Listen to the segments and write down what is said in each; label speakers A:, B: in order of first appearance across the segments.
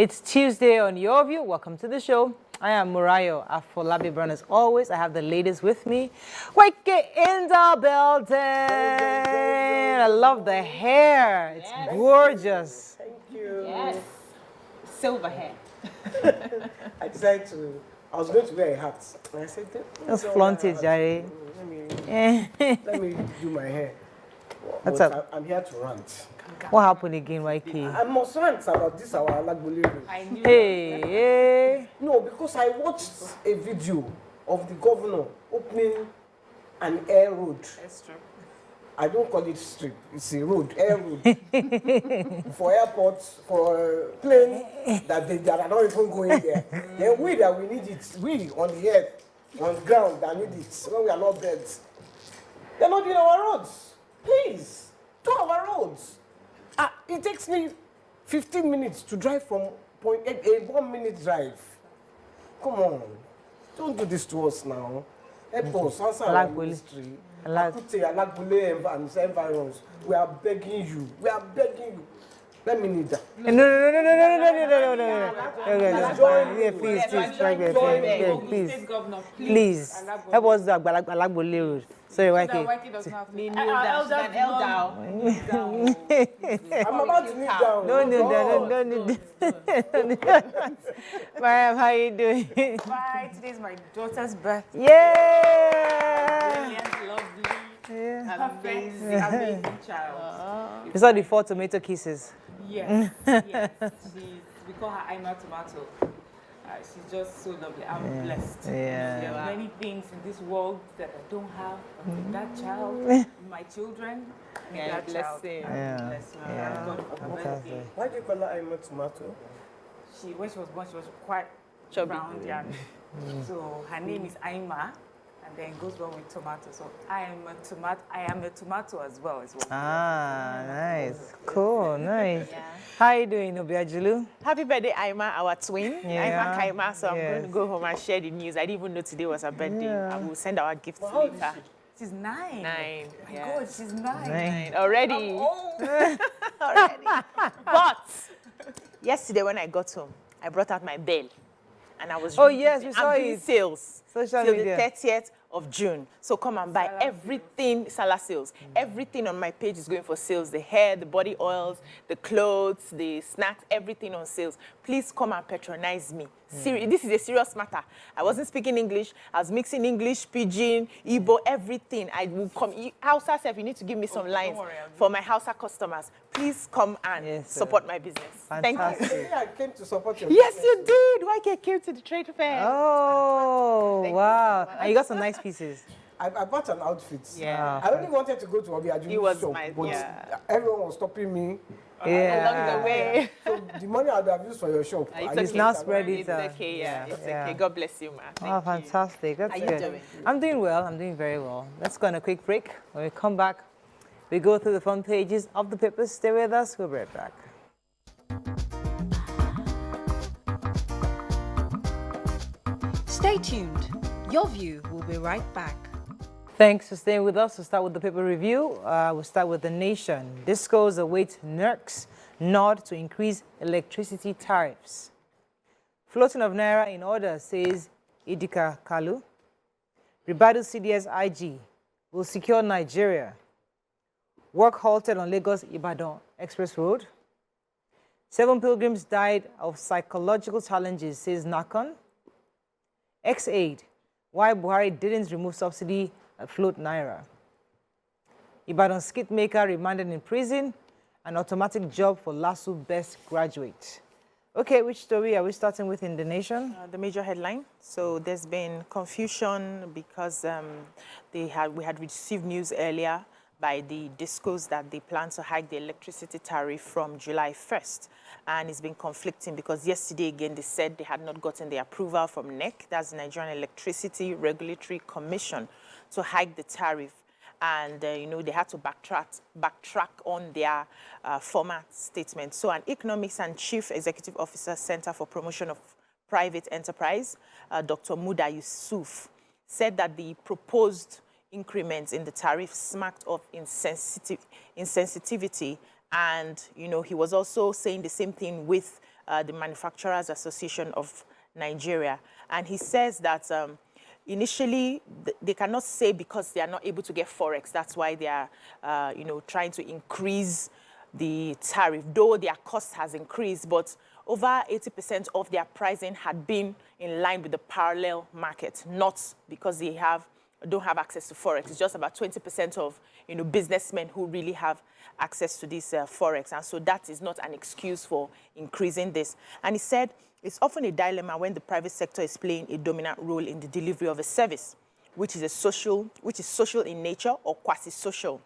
A: It's Tuesday on Your View. Welcome to the show. I am Murayo Afolabi Brown. As always, I have the ladies with me. Wake it in the building. I love the hair. It's gorgeous.
B: Thank you.
C: Yes. Silver hair.
B: I decided I was going to wear a hat. And I said,
A: Let's flaunt it, Jerry.
B: Let me do my hair.
A: What's
B: But
A: up?
B: I'm here to rant.
A: What happened again, YK?
B: I must rant about this, our Alagbole.
C: I knew.
A: Hey.
B: No, because I watched a video of the governor opening an air road.
C: That's true.
B: I don't call it strip, it's a road, air road. For airports, for planes that are not even going there. Then we that we need it, we on the earth, on the ground that need it, when we are not birds. They're not doing our roads. Please, do our roads. It takes me 15 minutes to drive from point A, a 1 minute drive. Come on, don't do this to us now. Help us, answer our ministry. Alagbole and environs. We are begging you. We are begging you. Let me need that.
A: No. Please. Help us do Alagbole Road. Sorry, YK.
C: doesn't have to kneel down.
B: I'm about to kneel down.
A: Don't need that. Mariam, how are you doing?
C: Bye. Today's my daughter's birthday.
A: Yeah.
C: Brilliant, lovely, amazing child.
A: You saw the 4 tomato kisses.
C: Yes. We call her Aima Tomato. She's just so lovely. I'm blessed. There are many things in this world that I don't have. That child, my children, that child. Bless her. God for her birthday.
B: Why do you call her Aima Tomato?
C: When she was born, she was quite round, yeah. So her name is Aima, and then goes well with tomato. So I am a tomato as well.
A: Ah, nice. Cool, nice. How are you doing, Obiajulu?
D: Happy birthday, Aima, our twin.
A: Yeah.
D: Aima Kaima, so I'm going to go home and share the news. I didn't even know today was her birthday. I will send our gifts later.
C: She's 9.
D: 9.
C: My God, she's 9.
D: 9 already. Already. But yesterday when I got home, I brought out my bell. And I was
A: yes, we saw
D: I'm doing
A: it.
D: sales
A: Social
D: till
A: media.
D: the 30th of June. So come and buy everything, Salah sales. Everything on my page is going for sales. The hair, the body oils, the clothes, the snacks, everything on sales. Please come and patronize me. This is a serious matter. I wasn't speaking English. I was mixing English, Pidgin, Igbo, everything. I will come. Hausa self, you need to give me some lines for my Hausa customers. Please come and support my business.
A: Fantastic.
D: Thank you.
B: I came to support you.
D: Yes, you did. YK came to the trade fair.
A: Oh, wow. And you got some nice pieces.
B: I bought an outfit.
D: Yeah.
B: I only wanted to go to Obiaju's
D: It was
B: shop,
D: my-
B: but
D: yeah.
B: everyone was stopping me.
D: Along the way.
B: So the money I would have used for your shop.
D: It's
A: It's
D: okay.
A: now spread it.
D: It's okay, it's okay. God bless you, ma.
A: Oh, fantastic. That's good. I'm doing well. I'm doing very well. Let's go on a quick break. When we come back, we go through the front pages of the papers. Stay with us. We'll be right back.
E: Stay tuned. Your View will be right back.
A: Thanks for staying with us. We'll start with the paper review. We'll start with The Nation. Discos await NERC's nod to increase electricity tariffs. Floating of Naira in order, says Idika Kalu. Ribadu CDS IG will secure Nigeria. Work halted on Lagos-Ibadan Express Road. 7 pilgrims died of psychological challenges, says Nakon. X-Aid, why Buhari didn't remove subsidy at float Naira. Ibadan skit maker remanded in prison. An automatic job for LASU best graduate. Okay, which story are we starting with in The Nation?
D: The major headline. So there's been confusion because we had received news earlier by the discos that they plan to hike the electricity tariff from July 1st. And it's been conflicting because yesterday, again, they said they had not gotten the approval from NEC, that's the Nigerian Electricity Regulatory Commission, to hike the tariff. And, they had to backtrack on their former statement. So an economics and chief executive officer, Center for Promotion of Private Enterprise, Dr. Muda Yusuf, said that the proposed increments in the tariff smacked of insensitivity. And, he was also saying the same thing with the Manufacturers Association of Nigeria. And he says that initially, they cannot say because they are not able to get Forex. That's why they are, trying to increase the tariff, though their cost has increased, but over 80% of their pricing had been in line with the parallel market, not because they don't have access to Forex. It's just about 20% of businessmen who really have access to this Forex. And so that is not an excuse for increasing this. And he said, it's often a dilemma when the private sector is playing a dominant role in the delivery of a service, which is social in nature or quasi-social.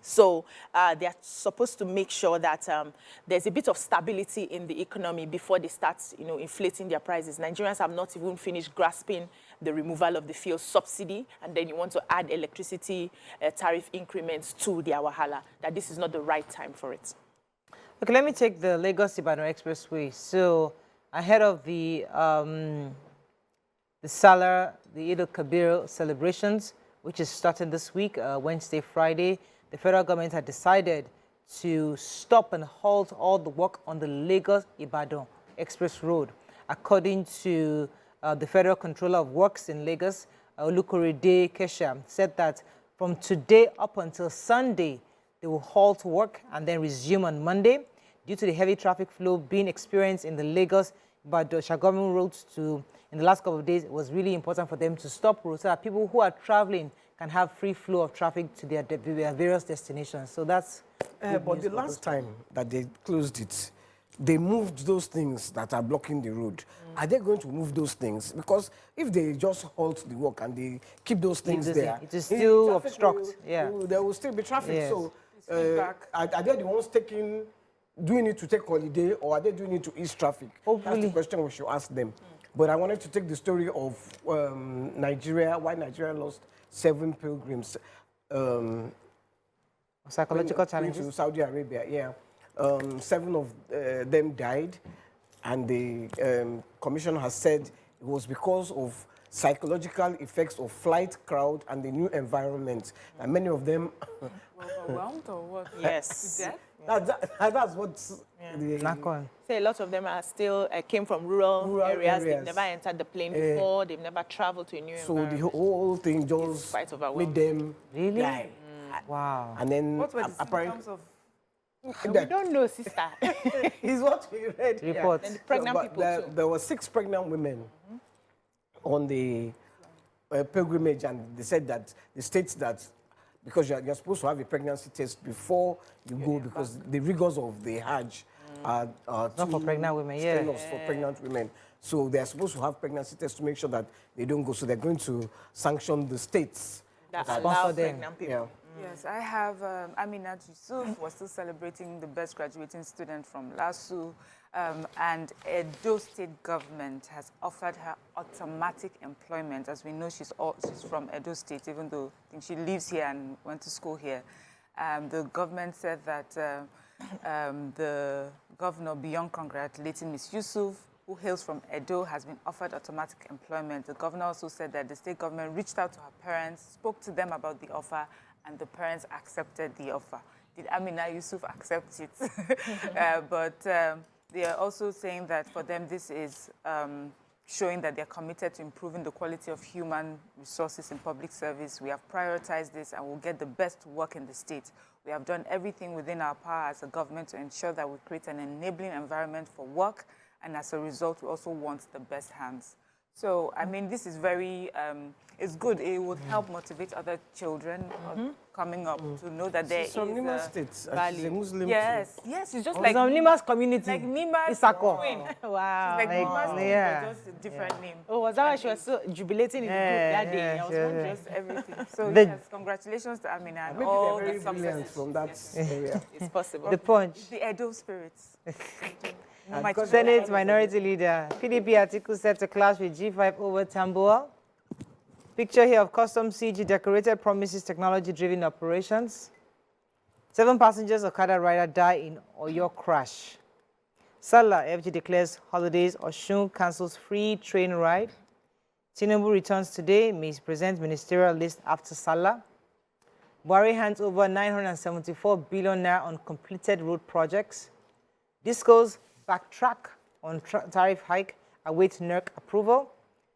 D: So they are supposed to make sure that there's a bit of stability in the economy before they start, inflating their prices. Nigerians have not even finished grasping the removal of the fuel subsidy, and then you want to add electricity tariff increments to their wahala, that this is not the right time for it.
A: Okay, let me take the Lagos-Ibadan Expressway. So ahead of the Salah, the Eid al-Kabir celebrations, which is starting this week, Wednesday, Friday, the federal government had decided to stop and halt all the work on the Lagos-Ibadan Express Road. According to the Federal Controller of Works in Lagos, Olukorede Kesha, said that from today up until Sunday, they will halt work and then resume on Monday. Due to the heavy traffic flow being experienced in the Lagos-Ibadan-Shagamu roads in the last couple of days, it was really important for them to stop roads so that people who are traveling can have free flow of traffic to their various destinations. So that's
B: but the last time that they closed it, they moved those things that are blocking the road. Are they going to move those things? Because if they just halt the work and they keep those things there,
A: it is still obstruct.
B: There will still be traffic.
A: Yes.
B: So are they the ones doing it to take holiday, or are they doing it to ease traffic?
A: Hopefully.
B: That's the question we should ask them. But I wanted to take the story of Nigeria, why Nigeria lost 7 pilgrims.
A: Psychological challenges.
B: To Saudi Arabia, yeah. 7 of them died, and the commission has said it was because of psychological effects of flight, crowd, and the new environment. And many of them...
C: Overwhelmed or what?
D: Yes.
C: To death?
B: That's what...
D: Say a lot of them are still came from rural areas. They've never entered the plane before. They've never traveled to a new environment.
B: So the whole thing just made them die.
A: Wow.
B: And then
C: what were the symptoms of?
D: We don't know, sister.
B: Is what we read.
A: Reports.
D: And the pregnant people too.
B: There were 6 pregnant women on the pilgrimage, and they said that the states that because you're supposed to have a pregnancy test before you go, because the rigors of the Hajj are
A: not for pregnant women,
B: for pregnant women. So they're supposed to have pregnancy tests to make sure that they don't go. So they're going to sanction the states
D: that allow pregnant people.
B: Yeah.
C: Yes, I have Aminat Yusuf was still celebrating the best graduating student from LASU, and Edo State government has offered her automatic employment. As we know, she's from Edo State, even though I think she lives here and went to school here. The government said that the governor, beyond congratulating Ms. Yusuf, who hails from Edo, has been offered automatic employment. The governor also said that the state government reached out to her parents, spoke to them about the offer, and the parents accepted the offer. Did Amina Yusuf accept it? But they are also saying that for them this is showing that they're committed to improving the quality of human resources in public service. We have prioritized this and will get the best work in the state. We have done everything within our power as a government to ensure that we create an enabling environment for work, and as a result, we also want the best hands. So, I mean, this is very, it's good. It would help motivate other children coming up to know that there is
B: Nima States,
C: value.
B: a Muslim
C: Yes, yes, it's just like
A: Nima's community.
C: like Nima's
A: Isako.
C: queen.
D: Wow.
C: Like Nima's queen,
A: yeah.
C: but just a different name.
D: Oh, was that why she was so jubilating in the group that day? I was wondering.
C: Just everything. So
A: The-
C: yes, congratulations to Amina and
B: Maybe
C: all
B: they're
C: the
B: very brilliant
C: successes.
B: from that area.
D: It's possible.
A: The Punch.
C: The Edo spirits.
B: Because
A: Senate Minority Leader. PDP article set to clash with G5 over Tambuwal. Picture here of custom CG decorated promises technology-driven operations. 7 passengers Okada rider die in Oyo crash. Salah, FG declares holidays. Oshun cancels free train ride. Tinubu returns today. May present ministerial list after Salah. Buhari hands over 974 billion naira on completed road projects. Disco's backtrack on tariff hike awaits NERC approval.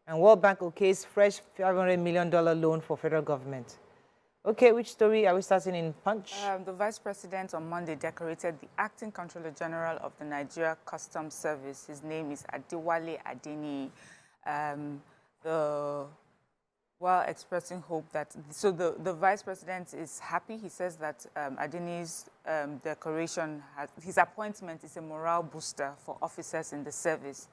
A: And World Bank okays fresh $500 million loan for federal government. Okay, which story are we starting in Punch?
C: The Vice President on Monday decorated the Acting Controller General of the Nigeria Customs Service. His name is Adewale Adeni. While expressing hope that, so the Vice President is happy. He says that Adeni's decoration, his appointment is a morale booster for officers in the service,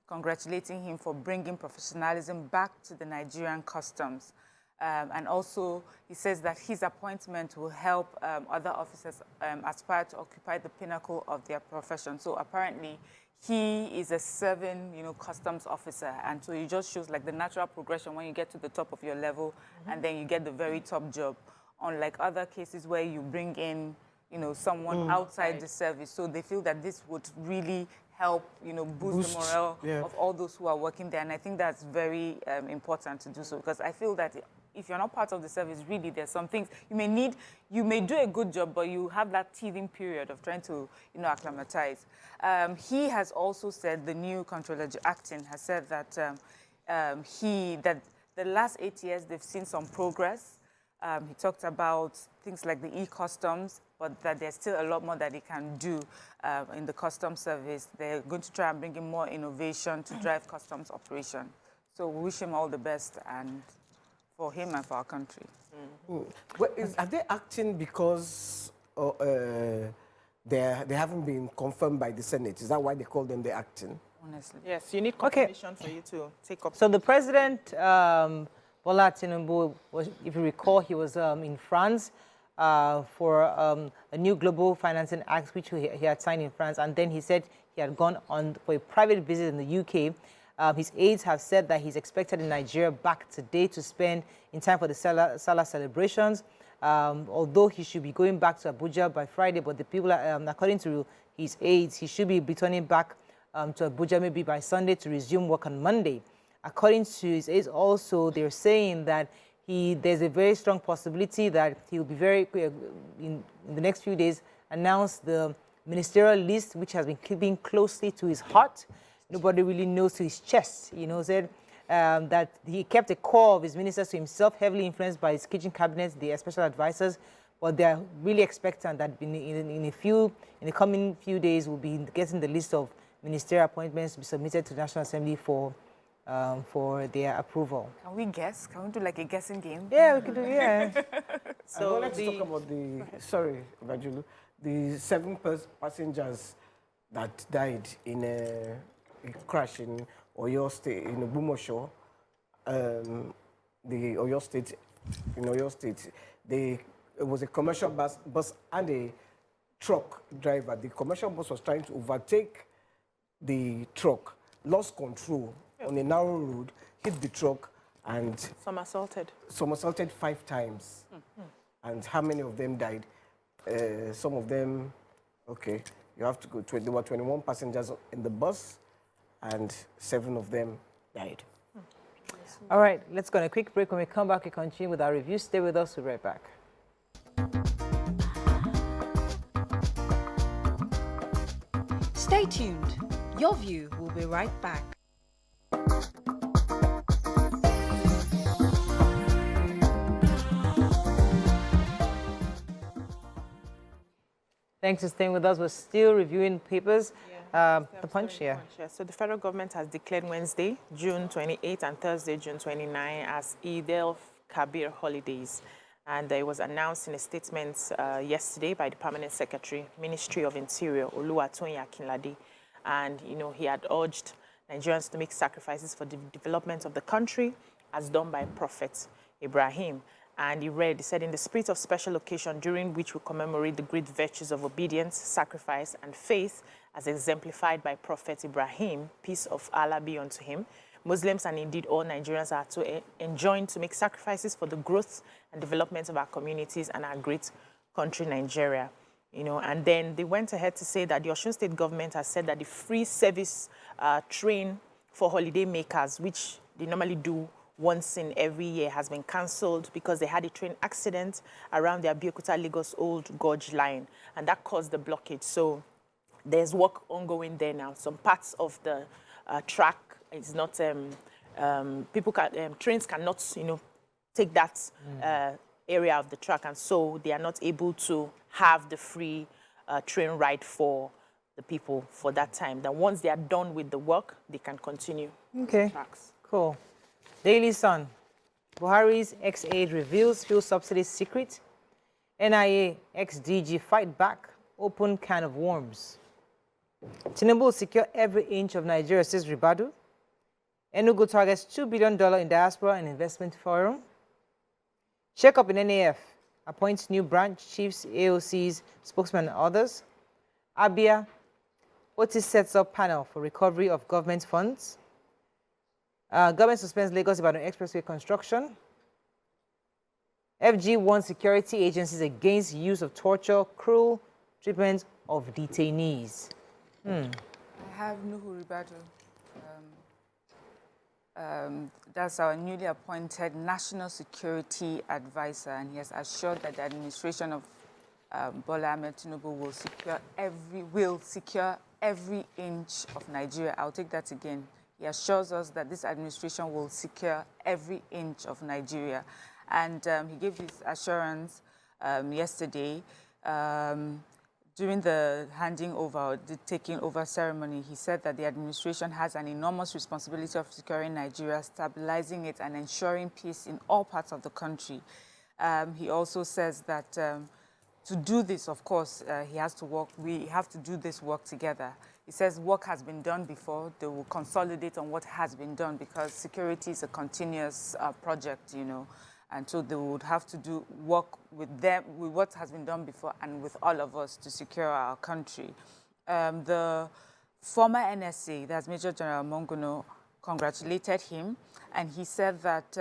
C: congratulating him for bringing professionalism back to the Nigerian customs. And also, he says that his appointment will help other officers aspire to occupy the pinnacle of their profession. So apparently, he is a serving, customs officer. And so it just shows like the natural progression when you get to the top of your level and then you get the very top job. Unlike other cases where you bring in, someone outside the service. So they feel that this would really help, boost the morale of all those who are working there. And I think that's very important to do so, because I feel that if you're not part of the service, really, there's some things you may do a good job, but you have that teething period of trying to, acclimatize. He has also said, the new controller acting has said that that the last 8 years they've seen some progress. He talked about things like the e-customs, but that there's still a lot more that he can do in the customs service. They're going to try and bring in more innovation to drive customs operation. So we wish him all the best, and for him and for our country.
B: Well, are they acting because they haven't been confirmed by the Senate? Is that why they call them the acting?
C: Honestly.
D: Yes, you need confirmation for you to take up.
A: So the president, Bola Tinubu, if you recall, he was in France for a new global financing act, which he had signed in France. And then he said he had gone on for a private visit in the UK. His aides have said that he's expected in Nigeria back today to spend in time for the Salah celebrations. Although he should be going back to Abuja by Friday, but the people, according to his aides, he should be returning back to Abuja maybe by Sunday to resume work on Monday. According to his aides also, they're saying that there's a very strong possibility that he will be in the next few days, announce the ministerial list, which has been keeping closely to his heart. Nobody really knows to his chest, said that he kept a core of his ministers to himself, heavily influenced by his kitchen cabinets, the special advisors, but they're really expectant that in the coming few days, we'll be getting the list of ministerial appointments to be submitted to the National Assembly for their approval.
C: Can we guess? Can we do like a guessing game?
A: Yeah, we could do, yeah.
B: So let's talk about the 7 passengers that died in a crash in Oyo State, in Ogbomoso, the Oyo State, in Oyo State. It was a commercial bus and a truck driver. The commercial bus was trying to overtake the truck, lost control on a narrow road, hit the truck, and
D: somersaulted
B: 5 times. And how many of them died? Some of them, okay, you have to go. There were 21 passengers in the bus, and 7 of them died.
A: All right, let's go on a quick break. When we come back, we continue with our review. Stay with us. We'll be right back.
E: Stay tuned. Your View will be right back.
A: Thanks for staying with us. We're still reviewing papers. The Punch,
D: So the federal government has declared Wednesday, June 28 and Thursday, June 29 as Eid al-Kabir holidays. And it was announced in a statement yesterday by the Permanent Secretary, Ministry of Interior, Oluwatoyin Akinlade. And, he had urged Nigerians to make sacrifices for the development of the country, as done by Prophet Ibrahim. And he said, in the spirit of special occasion during which we commemorate the great virtues of obedience, sacrifice, and faith, as exemplified by Prophet Ibrahim, peace of Allah be unto him, Muslims and indeed all Nigerians are to enjoin to make sacrifices for the growth and development of our communities and our great country, Nigeria. And then they went ahead to say that the Osun State government has said that the free service train for holiday makers, which they normally do once in every year, has been cancelled because they had a train accident around the Abeokuta-Lagos Old Gorge line, and that caused the blockage. So there's work ongoing there now. Some parts of the track is not, trains cannot, take that area of the track, and so they are not able to have the free train ride for the people for that time. Then once they are done with the work, they can continue.
A: Okay,
D: Tracks.
A: cool. Daily Sun. Buhari's ex-aide reveals fuel subsidy secret. NIA ex-DG fight back. Open can of worms. Tinubu will secure every inch of Nigeria, says Ribadu. Enugu targets $2 billion in diaspora and investment forum. Shake-up in NAF. Appoints new branch chiefs, AOCs, spokesmen, and others. Abia. Otis sets up panel for recovery of government funds. Government suspends Lagos-Ibadan Expressway construction. FG warns security agencies against use of torture, cruel treatment of detainees.
C: I have Nuhu Ribadu. That's our newly appointed National Security Advisor, and he has assured that the administration of Bola Ahmed Tinubu will secure every inch of Nigeria. I'll take that again. He assures us that this administration will secure every inch of Nigeria. And he gave this assurance yesterday during the handing over, the taking over ceremony. He said that the administration has an enormous responsibility of securing Nigeria, stabilizing it, and ensuring peace in all parts of the country. He also says that to do this, of course, he has to work. We have to do this work together. He says work has been done before. They will consolidate on what has been done because security is a continuous project, and so they would have to work with them, with what has been done before and with all of us to secure our country. The former NSA, that's Major General Monguno, congratulated him, and he said that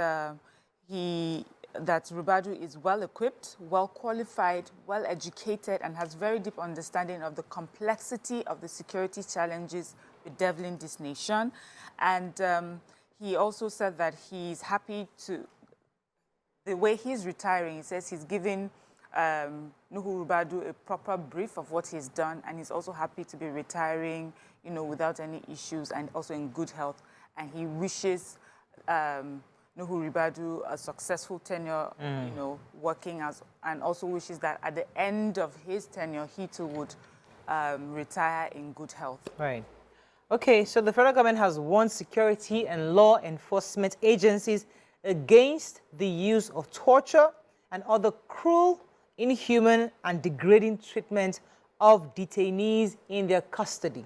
C: that Ribadu is well-equipped, well-qualified, well-educated, and has very deep understanding of the complexity of the security challenges bedeviling this nation. And he also said that he's happy to, the way he's retiring, he says he's giving Nuhu Ribadu a proper brief of what he's done, and he's also happy to be retiring, without any issues and also in good health. And he wishes Nuhu Ribadu a successful tenure, working as, and also wishes that at the end of his tenure, he too would retire in good health.
A: Right. Okay, so the federal government has warned security and law enforcement agencies against the use of torture and other cruel, inhuman, and degrading treatment of detainees in their custody.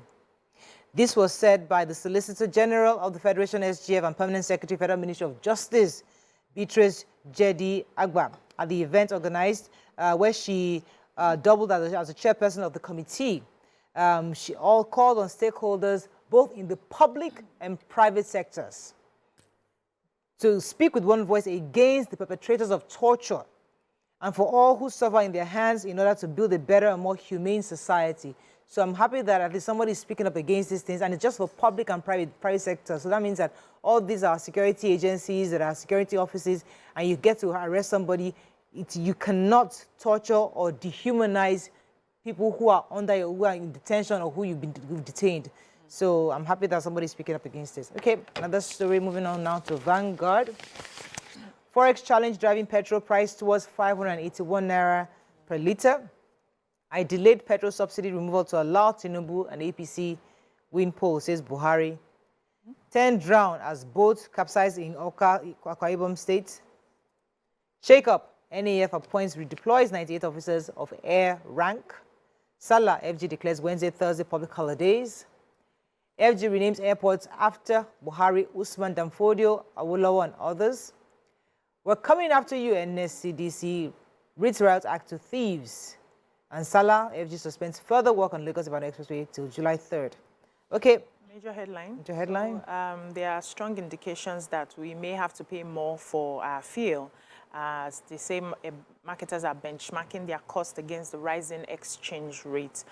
A: This was said by the Solicitor General of the Federation SGF and Permanent Secretary, Federal Ministry of Justice, Beatrice Jedi Agba, at the event organized where she doubled as a chairperson of the committee. She all called on stakeholders, both in the public and private sectors, to speak with one voice against the perpetrators of torture and for all who suffer in their hands in order to build a better and more humane society. So I'm happy that at least somebody is speaking up against these things, and it's just for public and private sector. So that means that all these are security agencies, that are security offices, and you get to arrest somebody. You cannot torture or dehumanize people who are who are in detention or who you've detained. So I'm happy that somebody is speaking up against this. Okay, another story, moving on now to Vanguard. Forex challenge driving petrol price towards 581 naira per litre. I delayed petrol subsidy removal to allow Tinubu and APC win poll, says Buhari. 10 drown as boat capsized in Akwa Ibom State. Shake up. NAF appoints redeploys 98 officers of air rank. Salah FG declares Wednesday, Thursday public holidays. FG renames airports after Buhari, Usman Danfodio, Awolowo, and others. We're coming after you, NSCDC. Reads Riot Act to thieves. And Salah FG suspends further work on Lagos-Ibadan Expressway till July 3rd. Okay.
D: Major headline.
A: Major headline.
D: So, there are strong indications that we may have to pay more for our fuel. As the same marketers are benchmarking their cost against the rising exchange rate.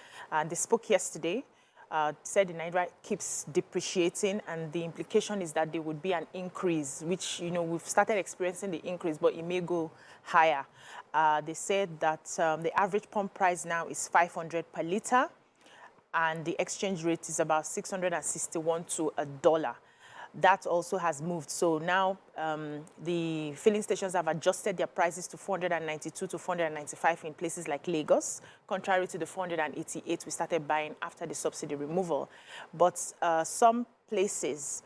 D: They spoke yesterday, said the Naira keeps depreciating, and the implication is that there would be an increase, which, we've started experiencing the increase, but it may go higher. They said that the average pump price now is 500 per litre. and the exchange rate is about 661 to a dollar. That also has moved. So now the filling stations have adjusted their prices to 492 to 495 in places like Lagos, contrary to the 488 we started buying after the subsidy removal. But some places,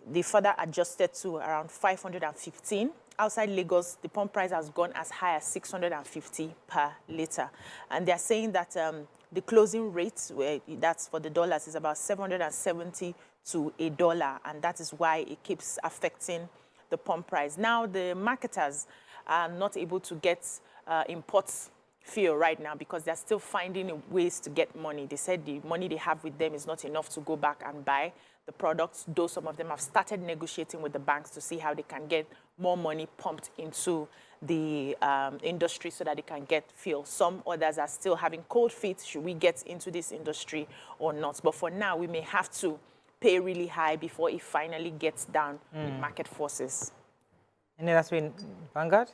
D: they further adjusted to around 515. Outside Lagos, the pump price has gone as high as 650 per litre. And they're saying that the closing rate, that's for the dollars, is about 770 to a dollar, and that is why it keeps affecting the pump price. Now, the marketers are not able to get imports fuel right now because they're still finding ways to get money. They said the money they have with them is not enough to go back and buy the products, though some of them have started negotiating with the banks to see how they can get more money pumped into the industry so that they can get fuel. Some others are still having cold feet. Should we get into this industry or not? But for now, we may have to pay really high before it finally gets down with market forces.
A: And that's been Vanguard?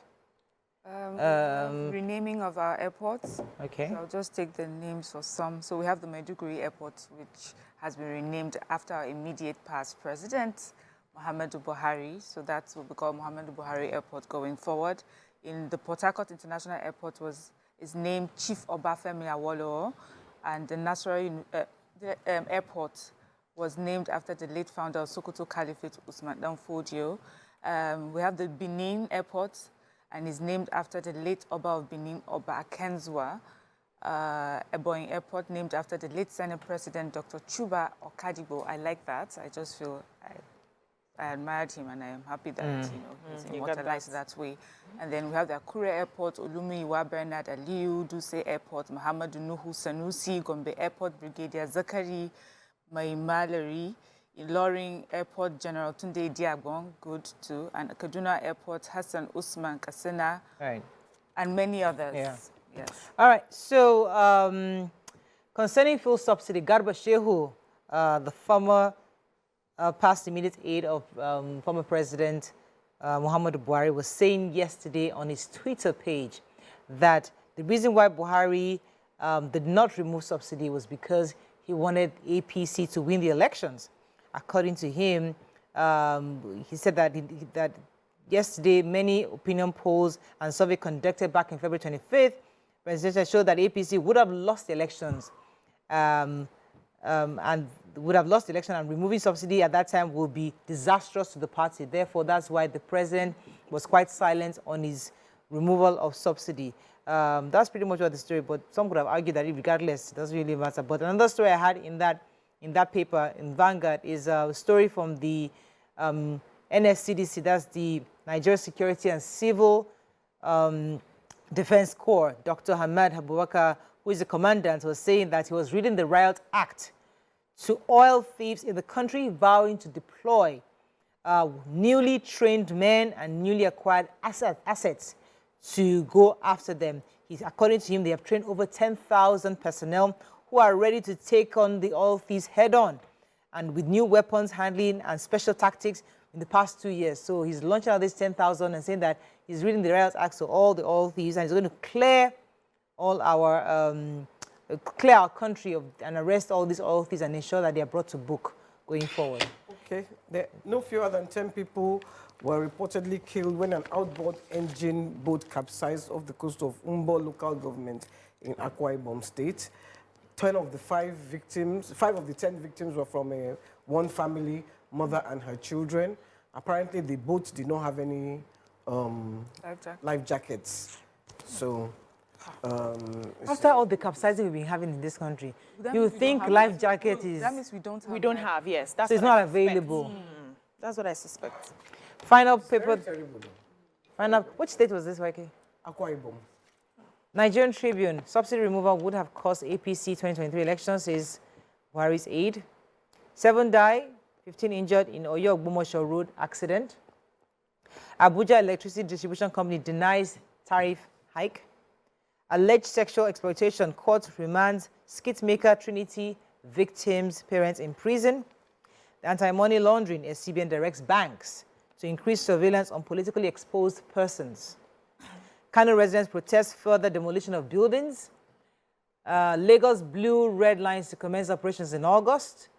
C: Renaming of our airports.
A: Okay.
C: So I'll just take the names for some. So we have the Maiduguri Airport, which has been renamed after our immediate past president, Muhammadu Buhari. So that will be called Muhammadu Buhari Airport going forward. In the Port Harcourt International Airport is named Chief Obafemi Awolowo, and the Nasarawa Airport was named after the late founder of Sokoto Caliphate, Usman Danfodio. We have the Benin Airport, and is named after the late Oba of Benin, Oba Akenzua. Ebonyi Airport, named after the late Senate President, Dr. Chuba Okadibo. I like that. I just feel I admired him, and I am happy that he's immortalized that way. And then we have the Akure Airport, Olumiyiwa Bernard Aliyu, Duse Airport, Muhammadu Nuhu Sanusi, Gombe Airport, Brigadier Zakari Mai Mallory, Ilorin Airport, General Tunde Diagbon, good too, and Kaduna Airport, Hassan Usman Kassena,
A: Right.
C: and many others.
A: Yeah.
C: Yes.
A: All right. So concerning fuel subsidy, Garba Shehu, the former past immediate aide of former President Muhammadu Buhari, was saying yesterday on his Twitter page that the reason why Buhari did not remove subsidy was because he wanted APC to win the elections. According to him, he said that yesterday many opinion polls and survey conducted back in February 25th showed that APC would have lost the elections, and removing subsidy at that time will be disastrous to the party. Therefore, that's why the president was quite silent on his removal of subsidy. That's pretty much what the story, but some could have argued that regardless, it doesn't really matter. But another story I had in that paper, in Vanguard, is a story from the NSCDC, that's the Nigeria Security and Civil Defense Corps. Dr. Hamad Abubakar, who is the commandant, was saying that he was reading the Riot Act to oil thieves in the country, vowing to deploy newly trained men and newly acquired assets to go after them. According to him, they have trained over 10,000 personnel who are ready to take on the oil thieves head-on, and with new weapons handling and special tactics in the past 2 years. So he's launching out this 10,000 and saying that he's reading the Riot Act to all the oil thieves, and he's going to clear all our clear our country and arrest all these oil thieves and ensure that they are brought to book going forward.
B: Okay, no fewer than 10 people were reportedly killed when an outboard engine boat capsized off the coast of Umbo local government in Akwa Ibom State. 5 of the 10 victims were from one family, mother and her children. Apparently, the boat did not have any life jackets. So,
A: after all the capsizing we've been having in this country, you would think life jacket is...
C: That means we don't have.
D: We don't have, yes. That's
A: so it's not available.
D: That's what I suspect.
A: Final paper...
B: terrible.
A: Which state was this, YK?
B: Akwa Ibom.
A: Nigerian Tribune, subsidy removal would have cost APC 2023 elections, says Buhari's aide. 7 died, 15 injured in Oyo Ogbomosho Road accident. Abuja Electricity Distribution Company denies tariff hike. Alleged sexual exploitation, court remands skit maker Trinity victims' parents in prison. The anti-money laundering, CBN directs banks to increase surveillance on politically exposed persons. Kano residents protest further demolition of buildings. Lagos Blue Red Lines to commence operations in August.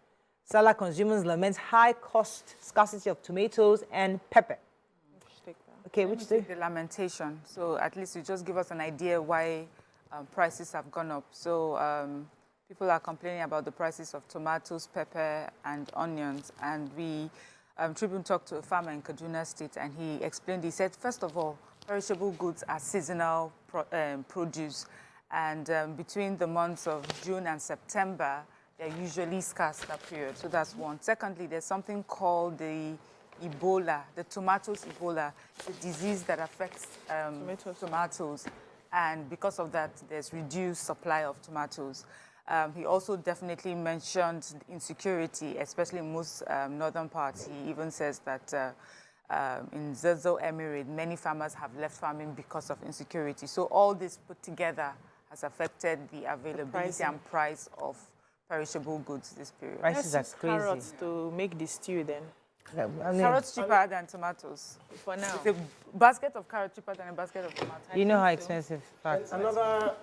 A: Salah consumers lament high cost, scarcity of tomatoes and pepper. Okay, which
C: take the lamentation. So at least you just give us an idea why prices have gone up. So people are complaining about the prices of tomatoes, pepper, and onions. And Tribune talked to a farmer in Kaduna State, and he explained. He said, first of all, perishable goods are seasonal produce, and between the months of June and September, they're usually scarce that period. So that's one. Secondly, there's something called the Ebola, the tomatoes Ebola, the disease that affects tomatoes. And because of that, there's reduced supply of tomatoes. He also definitely mentioned insecurity, especially in most northern parts. He even says that in Zazzau Emirate, many farmers have left farming because of insecurity. So all this put together has affected the availability and price of perishable goods this period.
A: Prices are crazy.
D: Carrots to make the stew then.
A: I mean,
C: Carrots cheaper than tomatoes.
D: For now.
C: The basket of carrots cheaper than a basket of tomatoes.
A: you know how expensive facts.
B: Another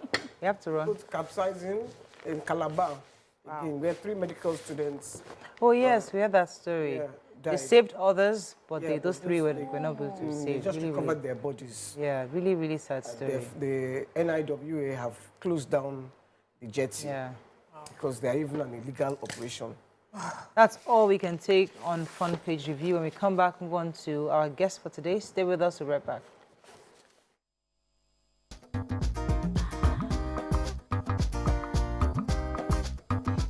A: You have to run.
B: food capsizing in Calabar. Again, where 3 medical students.
A: Oh yes, we had that story.
B: Yeah,
A: They
B: died.
A: saved others, but
B: Yeah,
A: those
B: but
A: three were
B: they-
A: not able to
B: They
A: save.
B: just
A: Really,
B: recovered
A: really,
B: their bodies.
A: yeah, really, really sad story.
B: The NIWA have closed down the jetty
A: Yeah.
B: because they are even an illegal operation.
A: That's all we can take on Front Page Review. When we come back, move on to our guest for today. Stay with us, we'll be right back.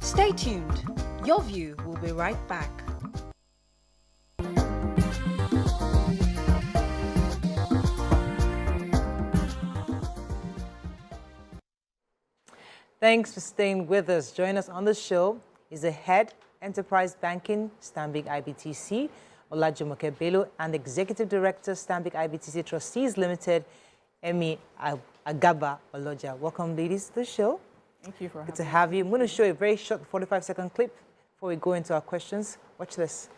E: Stay tuned. Your View will be right back.
A: Thanks for staying with us. Join us on the show is the head enterprise banking, Stanbic IBTC, Olajumoke Bello, and Executive Director, Stanbic IBTC Trustees Limited, Emi Agaba Oloja. Welcome, ladies, to the show.
C: Thank you for
A: Good to have you. I'm going to show you a very short 45-second clip before we go into our questions. Watch this.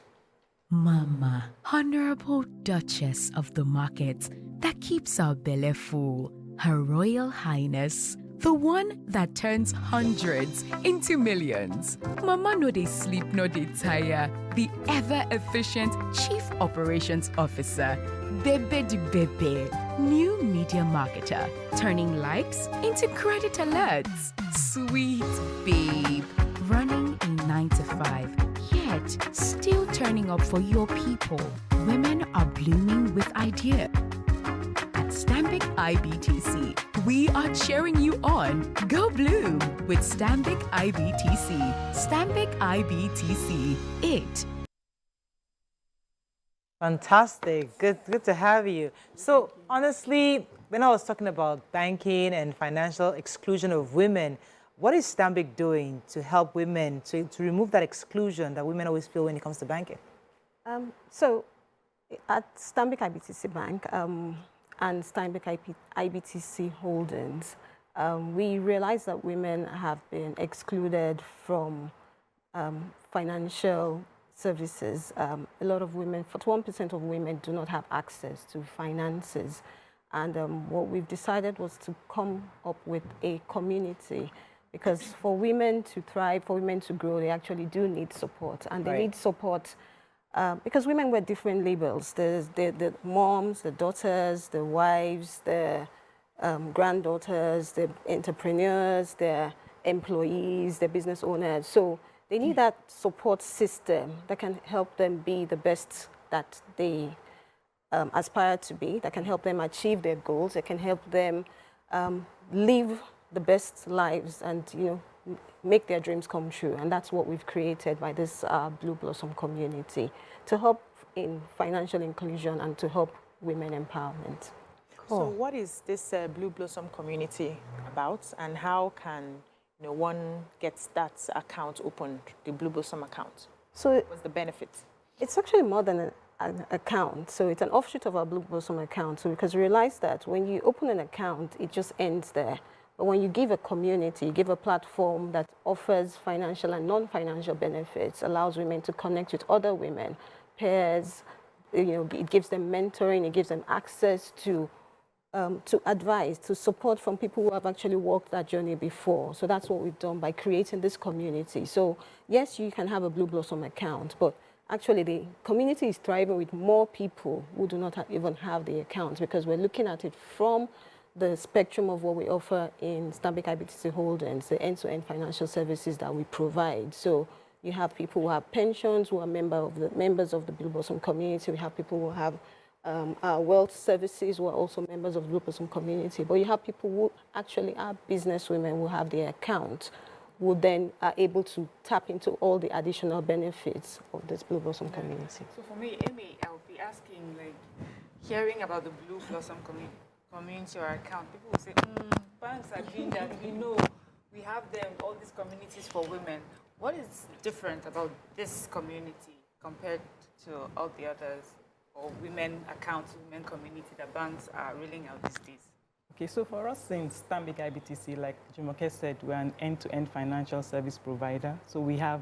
F: Mama, Honorable Duchess of the Market that keeps our belly full, Her Royal Highness, the one that turns hundreds into millions. Mama no dey sleep, no dey tire, the ever-efficient Chief Operations Officer, Bebe di Bebe, new media marketer, turning likes into credit alerts. Sweet babe, running a 9 to 5, yet still turning up for your people. Women are blooming with idea. At Stanbic IBTC, we are cheering you on. Go Bloom with Stanbic IBTC. Stanbic IBTC. It.
A: Fantastic. Good to have you. So honestly, when I was talking about banking and financial exclusion of women, what is Stanbic doing to help women, to remove that exclusion that women always feel when it comes to banking?
G: So at Stanbic IBTC Bank and Stanbic IBTC Holdings, we realize that women have been excluded from financial services. A lot of women, 41% of women do not have access to finances. And what we've decided was to come up with a community, because for women to thrive, for women to grow, they actually do need support. And they need support because women wear different labels. There's the moms, the daughters, the wives, the granddaughters, the entrepreneurs, the employees, the business owners. So they need that support system that can help them be the best that they aspire to be, that can help them achieve their goals, that can help them live the best lives and, make their dreams come true. And that's what we've created by this Blue Blossom community, to help in financial inclusion and to help women empowerment.
D: So what is this Blue Blossom community about, and how can one get that account opened, the Blue Blossom account?
G: So
D: What's the benefit?
G: it's actually more than an account. So it's an offshoot of our Blue Blossom account. So because we realize that when you open an account, it just ends there. But when you give a community, you give a platform that offers financial and non-financial benefits, allows women to connect with other women, peers, it gives them mentoring, it gives them access to to advise, to support from people who have actually walked that journey before. So that's what we've done by creating this community. So yes, you can have a Blue Blossom account, but actually the community is thriving with more people who do not even have the accounts, because we're looking at it from the spectrum of what we offer in Stanbic IBTC Holdings, the end-to-end financial services that we provide. So you have people who have pensions, who are members of the Blue Blossom community. We have people who have our wealth services, who are also members of the Blue Blossom community. But you have people who actually are businesswomen who have their account, who then are able to tap into all the additional benefits of this Blue Blossom community.
C: So for me, Amy, I'll be asking, like, hearing about the Blue Blossom community or account, people will say, banks are doing that. We know we have them, all these communities for women. What is different about this community compared to all the others, or women accounts, women community that banks are rolling out these days?
H: Okay, so for us in Stanbic IBTC, like Jumoke said, we're an end-to-end financial service provider. So we have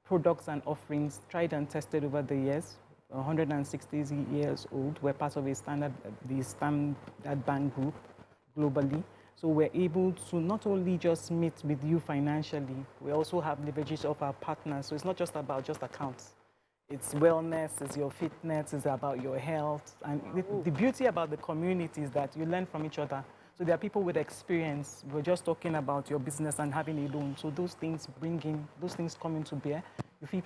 H: products and offerings tried and tested over the years, 160 years old. We're part of the Standard Bank group globally. So we're able to not only just meet with you financially, we also have leverages of our partners. So it's not just about just accounts. It's wellness, it's your fitness, it's about your health. And the beauty about the community is that you learn from each other. So there are people with experience. We're just talking about your business and having a loan. So those things come into bear.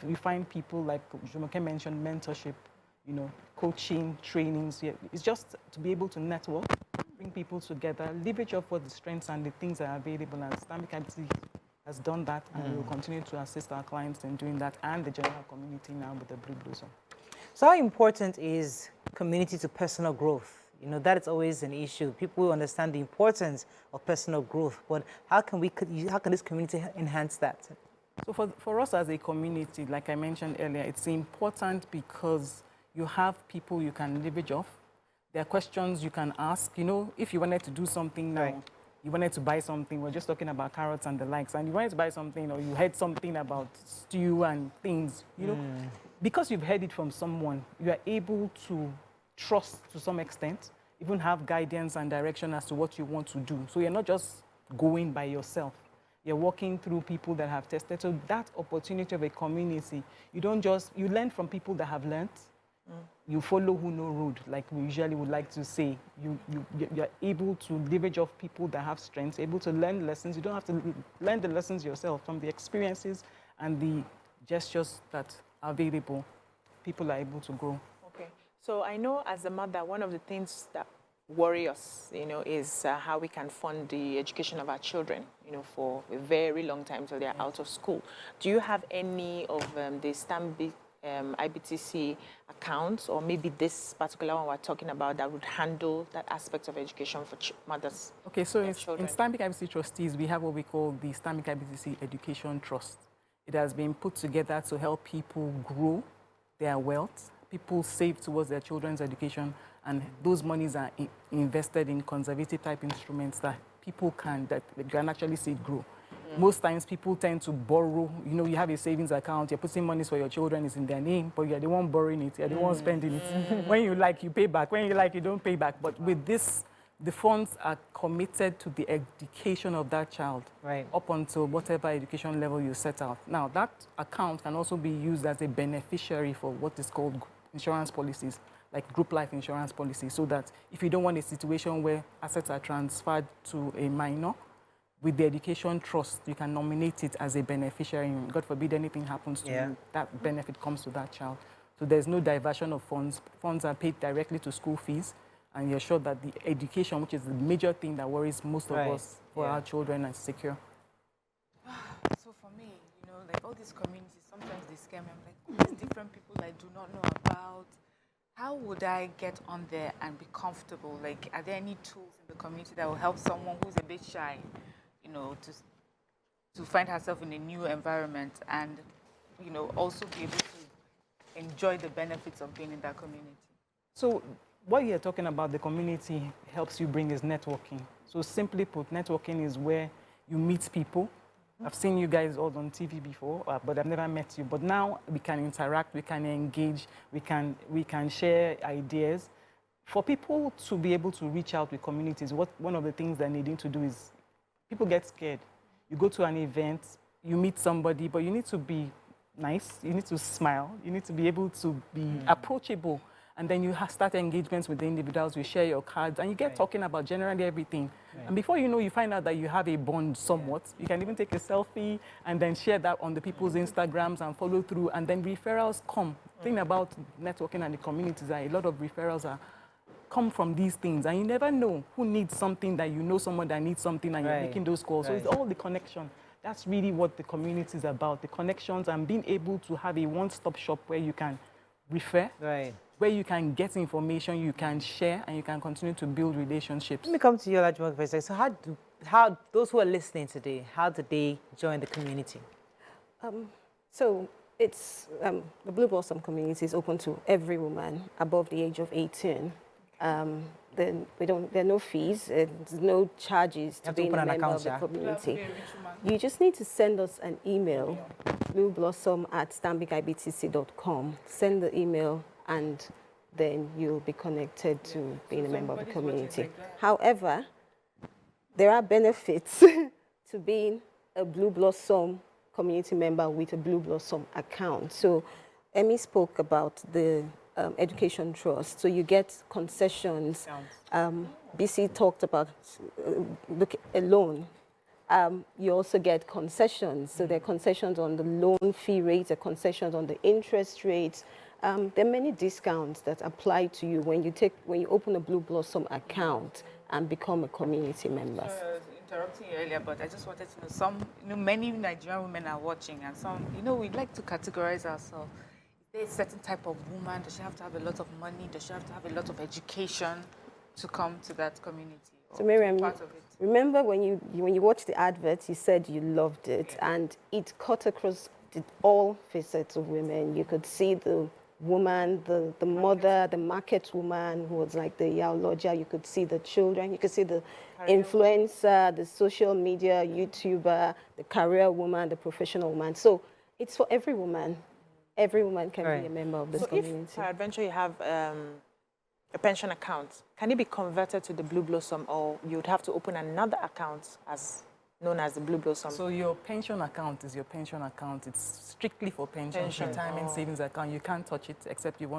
H: You find people, like Jumoke mentioned, mentorship, coaching, trainings. It's just to be able to network, bring people together, leverage off what the strengths and the things that are available. And Stanbic IBTC has done that, and we will continue to assist our clients in doing that, and the general community now with the Blue Blossom.
A: So how important is community to personal growth? That is always an issue. People understand the importance of personal growth, but how can this community enhance that?
H: So for us as a community, like I mentioned earlier, it's important because you have people you can leverage off. There are questions you can ask. If you wanted to do something now, right, you wanted to buy something, we're just talking about carrots and the likes, and you wanted to buy something, or you heard something about stew and things, because you've heard it from someone, you are able to trust to some extent, even have guidance and direction as to what you want to do. So you're not just going by yourself. You're walking through people that have tested. So that opportunity of a community, you learn from people that have learned. You follow who know road, like we usually would like to say. You're able to leverage off people that have strengths, able to learn lessons. You don't have to learn the lessons yourself. From the experiences and the gestures that are available, people are able to grow.
D: Okay. So I know as a mother, one of the things that worry us, is how we can fund the education of our children, for a very long time till they're out of school. Do you have any of the Stanbic IBTC accounts, or maybe this particular one we're talking about, that would handle that aspect of education for mothers?
H: Okay, so in Stanbic IBTC Trustees, we have what we call the Stanbic IBTC Education Trust. It has been put together to help people grow their wealth. People save towards their children's education, and those monies are invested in conservative type instruments that people can actually see it grow. Most times people tend to borrow. You have a savings account, you're putting monies for your children, it's in their name, but you're the one borrowing it, you're the one spending it. When you like, you pay back. When you like, you don't pay back. But with this, the funds are committed to the education of that child, right, up until whatever education level you set out. Now, that account can also be used as a beneficiary for what is called insurance policies, like group life insurance policies, so that if you don't want a situation where assets are transferred to a minor, with the education trust, you can nominate it as a beneficiary. God forbid anything happens to you, that benefit comes to that child. So there's no diversion of funds. Funds are paid directly to school fees, and you're sure that the education, which is the major thing that worries most of us for our children, is secure.
C: So for me, like all these communities, sometimes they scare me. I'm like, all these different people I do not know about. How would I get on there and be comfortable? Like, are there any tools in the community that will help someone who's a bit shy, to find herself in a new environment and, also be able to enjoy the benefits of being in that community?
H: So what you're talking about, the community helps you bring is networking. So simply put, networking is where you meet people. I've seen you guys all on TV before, but I've never met you. But now we can interact, we can engage, we can share ideas. for people to be able to reach out with communities, one of the things they're needing to do is, people get scared. You go to an event, you meet somebody, but you need to be nice, you need to smile, you need to be able to be approachable. And then you start engagements with the individuals, you share your cards, and you get talking about generally everything. Right. And before you know, you find out that you have a bond somewhat. You can even take a selfie and then share that on the people's Instagrams and follow through, and then referrals come. The thing about networking and the communities are a lot of referrals come from these things, and you never know who needs something, that you know someone that needs something, and you're making those calls. So it's all the connection. That's really what the community is about, the connections, and being able to have a one-stop shop where you can refer, where you can get information, you can share, and you can continue to build relationships.
A: Let me come to you, Olajumoke, for a second. So how those who are listening today, how did they join the community?
G: So it's the Blue Blossom community is open to every woman above the age of 18. Then there are no fees, there's no charges to being a member of the community. You just need to send us an email, blueblossom@stanbicibtc.com. Send the email, and then you'll be connected to being a member of the community. However, there are benefits to being a Blue Blossom community member with a Blue Blossom account. So Emmy spoke about the education trust, so you get concessions. BC talked about a loan. You also get concessions, so there are concessions on the loan fee rates, there are concessions on the interest rates. There are many discounts that apply to you when you open a Blue Blossom account and become a community member.
C: Interrupting you earlier, but I just wanted to know, many Nigerian women are watching, and some, we like to categorize ourselves. There's a certain type of woman. Does she have to have a lot of money? Does she have to have a lot of education to come to that community?
G: So Miriam, remember when you watched the advert, you said you loved it, and it cut across all facets of women. You could see the woman, the mother, the market woman who was like the yaologia. You could see the children. You could see the influencer, the social media YouTuber, the career woman, the professional woman. So it's for every woman. Every woman can be a member of this community.
D: If peradventure you have a pension account, can it be converted to the Blue Blossom, or you would have to open another account known as the Blue Blossom?
H: So your pension account is your pension account. It's strictly for pension. Retirement savings account. You can't touch it except you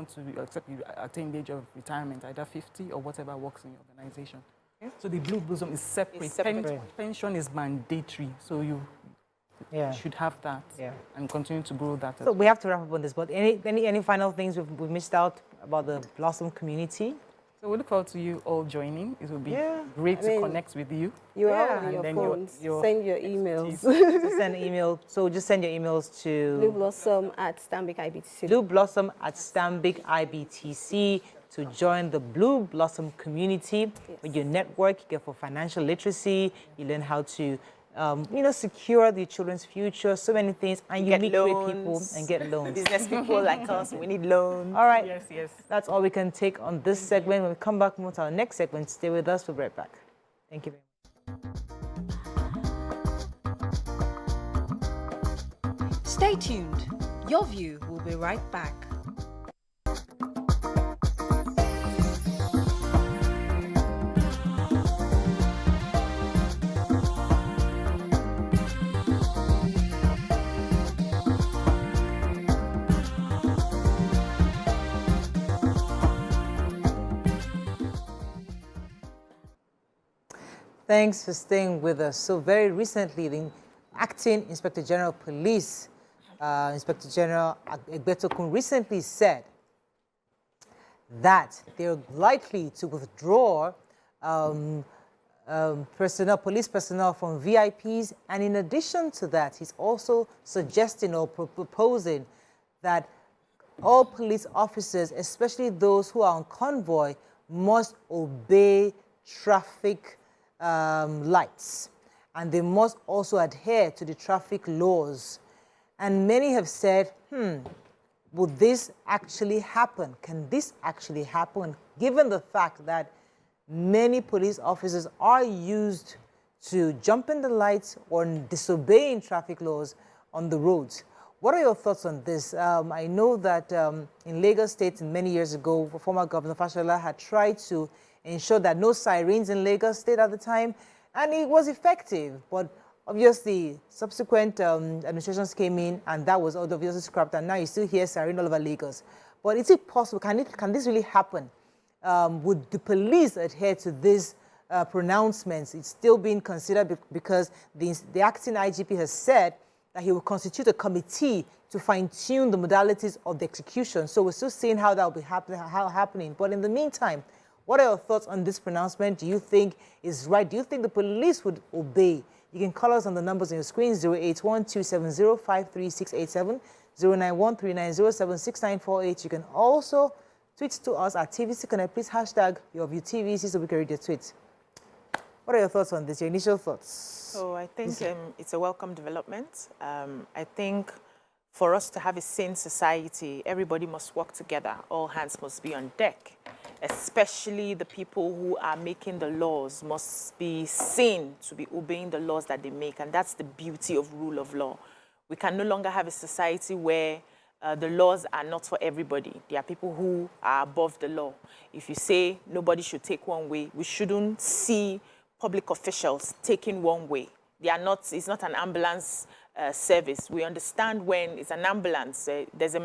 H: attain the age of retirement, either 50 or whatever works in your organization. Okay. So the Blue Blossom is separate. Pension is mandatory. So you should have that and continue to grow that.
A: So we have to wrap up on this, but any final things we've missed out about the Blossom community?
H: So we look forward to you all joining. It will be great to connect with you.
G: You are on your phones. Send your emails.
A: Send email. So just send your emails to
G: blueblossom@stanbicibtc.
A: blueblossom@stanbicibtc to join the Blue Blossom community. With your network, you get for financial literacy. You learn how to secure the children's future, so many things, and you meet great people and get loans.
D: Business people like us, we need loans.
A: All right.
H: Yes. That's
A: all we can take on this segment. When we come back, move to our next segment. Stay with us. We'll be right back. Thank you very
E: much. Stay tuned. Your View will be right back.
A: Thanks for staying with us. So very recently, the Acting Inspector General of Police, Inspector General Egbetokun, recently said that they're likely to withdraw police personnel from VIPs. And in addition to that, he's also suggesting or proposing that all police officers, especially those who are on convoy, must obey traffic lights, and they must also adhere to the traffic laws. And many have said, would this actually happen? Can this actually happen? Given the fact that many police officers are used to jumping the lights or disobeying traffic laws on the roads. What are your thoughts on this? I know that in Lagos State, many years ago, former Governor Fashola had tried to ensure that no sirens in Lagos State at the time, and it was effective. But obviously, subsequent administrations came in, and that was obviously scrapped, and now you still hear siren all over Lagos. But is it possible? Can this really happen? Would the police adhere to these pronouncements? It's still being considered because the acting IGP has said that he will constitute a committee to fine-tune the modalities of the execution. So we're still seeing how that will be happening. But in the meantime, what are your thoughts on this pronouncement? Do you think is right? Do you think the police would obey? You can call us on the numbers on your screen, 081-270-53687, 091-390-76948. You can also tweet to us at TVC Connect. Please hashtag your view TVC so we can read your tweet. What are your thoughts on this, your initial thoughts?
D: So I think it's a welcome development. I think for us to have a sane society, everybody must work together. All hands must be on deck. Especially the people who are making the laws must be seen to be obeying the laws that they make. And that's the beauty of rule of law. We can no longer have a society where the laws are not for everybody. There are people who are above the law. If you say nobody should take one way, we shouldn't see public officials taking one way. They are not, it's not an ambulance service. We understand when it's an ambulance, there's a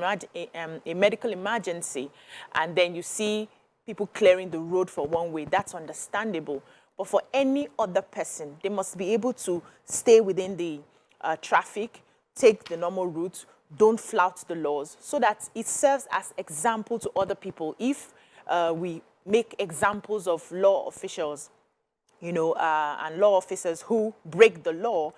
D: medical emergency, and then you see people clearing the road for one way. That's understandable. But for any other person, they must be able to stay within the traffic, take the normal route, don't flout the laws, so that it serves as example to other people. If we make examples of law officials, you know, and law officers who break the law,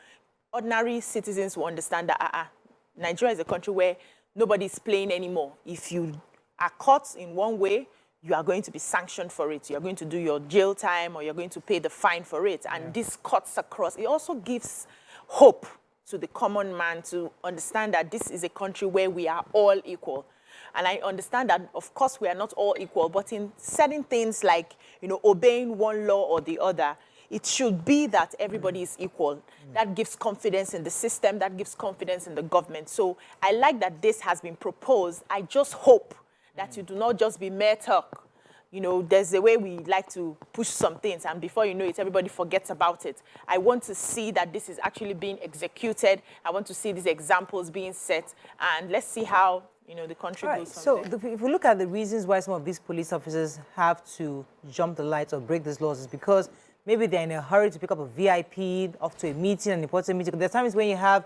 D: ordinary citizens will understand that Nigeria is a country where nobody is playing anymore. If you are caught in one way, you are going to be sanctioned for it. You're going to do your jail time, or you're going to pay the fine for it. And this cuts across. It also gives hope to the common man to understand that this is a country where we are all equal. And I understand that, of course, we are not all equal, but in certain things like, you know, obeying one law or the other, it should be that everybody is equal. That gives confidence in the system, that gives confidence in the government. So I like that this has been proposed. I just hope that you do not just be mere talk. You know, there's a way we like to push some things, and before you know it, everybody forgets about it. I want to see that this is actually being executed. I want to see these examples being set, and let's see how, you know, the country goes from
A: so
D: there.
A: if we look at the reasons why some of these police officers have to jump the lights or break these laws, is because maybe they're in a hurry to pick up a VIP off to a meeting, an important meeting. There are times when you have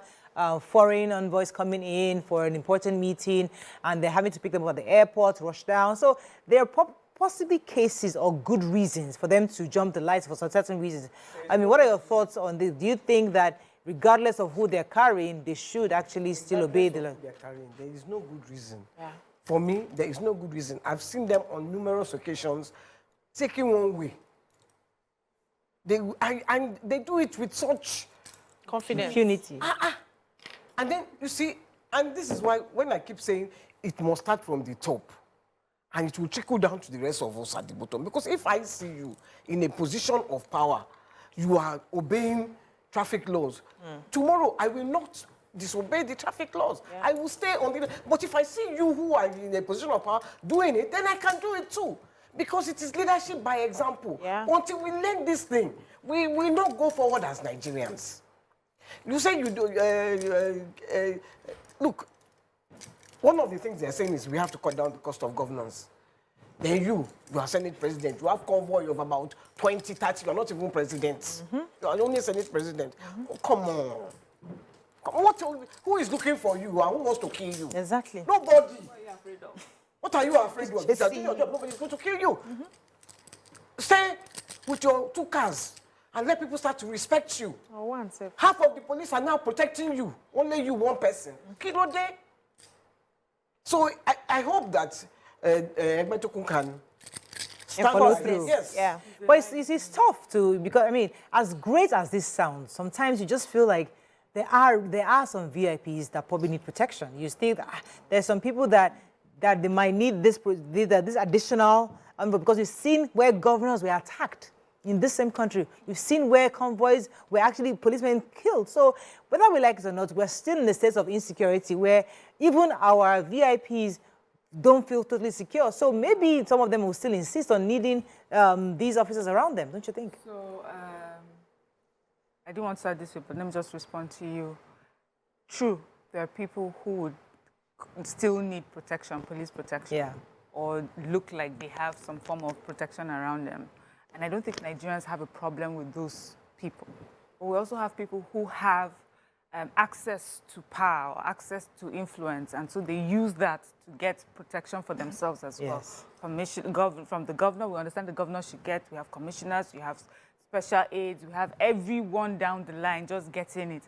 A: foreign envoys coming in for an important meeting, and they're having to pick them up at the airport, rush down. So there are possibly cases or good reasons for them to jump the lights for certain reasons. I mean, what are your thoughts on this? Do you think that regardless of who they're carrying, they should actually still obey the law?
B: They're carrying. There is no good reason. Yeah. For me, there is no good reason. I've seen them on numerous occasions taking one way. And they do it with such
D: Confidence.
A: Impunity.
B: And then, you see, and this is why when I keep saying it must start from the top, and it will trickle down to the rest of us at the bottom. Because if I see you in a position of power, you are obeying traffic laws. Tomorrow, I will not disobey the traffic laws. Yeah. I will stay on the... But if I see you who are in a position of power doing it, then I can do it too. Because it is leadership by example. Yeah. Until we learn this thing, we will not go forward as Nigerians. You say you do... look, one of the things they're saying is we have to cut down the cost of governance. Then you are Senate president. You have convoy of about 20, 30. You're not even president. You are only Senate president. Oh, come on. Who is looking for you and who wants to kill you?
D: Exactly.
B: Nobody. What are you afraid of? What are you afraid of? If you're doing your job, nobody's going to kill you. Stay with your 2 cars and let people start to respect you. Half of the police are now protecting you. Only you, one person. Kilo day. So I hope that Egmetokun can
A: follow through.
B: Yes.
A: Yeah. But it's tough to, because, I mean, as great as this sounds, sometimes you just feel like there are some VIPs that probably need protection. You still, there's some people that they might need this additional, because we've seen where governors were attacked in this same country. We've seen where convoys were actually policemen killed. So whether we like it or not, we're still in a state of insecurity where even our VIPs don't feel totally secure. So maybe some of them will still insist on needing these officers around them, don't you think?
C: So I do want to start this way, but let me just respond to you. True, there are people who would still need protection, police protection, or look like they have some form of protection around them. And I don't think Nigerians have a problem with those people. But we also have people who have access to power, access to influence, and so they use that to get protection for themselves as well. From the governor, we understand the governor should get, we have commissioners, you have special aides, we have everyone down the line just getting it,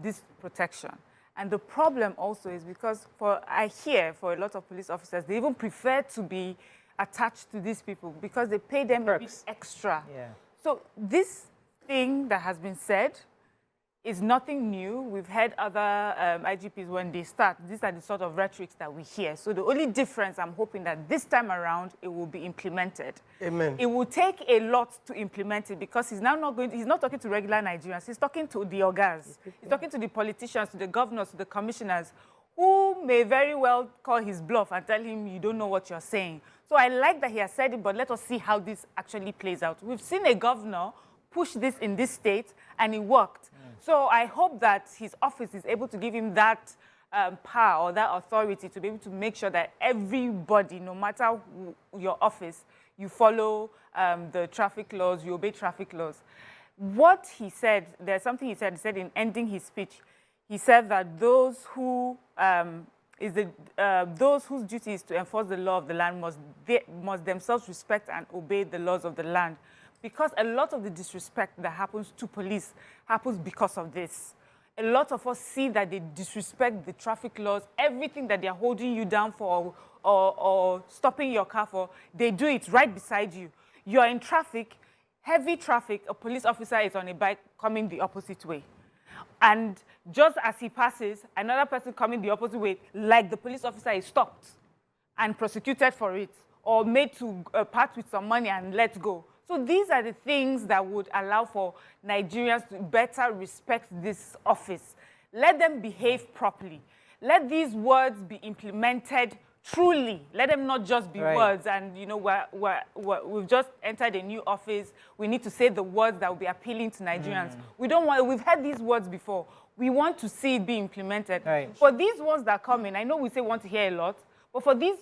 C: this protection. And the problem also is because I hear for a lot of police officers, they even prefer to be attached to these people because they pay them a bit extra. So this thing that has been said is nothing new. We've heard other IGPs when they start. These are the sort of rhetorics that we hear. So the only difference, I'm hoping that this time around, it will be implemented.
B: Amen.
C: It will take a lot to implement it because he's now not going. He's not talking to regular Nigerians. He's talking to the ogas. He's talking to the politicians, to the governors, to the commissioners, who may very well call his bluff and tell him, you don't know what you're saying. So I like that he has said it, but let us see how this actually plays out. We've seen a governor push this in this state, and it worked. So I hope that his office is able to give him that power or that authority to be able to make sure that everybody, no matter your office, you follow the traffic laws, you obey traffic laws. What he said, there's something he said in ending his speech. He said that those whose duty is to enforce the law of the land must themselves respect and obey the laws of the land. Because a lot of the disrespect that happens to police happens because of this. A lot of us see that they disrespect the traffic laws, everything that they're holding you down for or stopping your car for, they do it right beside you. You're in traffic, heavy traffic, a police officer is on a bike coming the opposite way. And just as he passes, another person coming the opposite way, like the police officer is stopped and prosecuted for it or made to part with some money and let go. So these are the things that would allow for Nigerians to better respect this office. Let them behave properly. Let these words be implemented truly. Let them not just be words. And, you know, we've just entered a new office. We need to say the words that will be appealing to Nigerians. We've heard these words before. We want to see it be implemented. For these ones that come in, I know we say want to hear a lot, but for these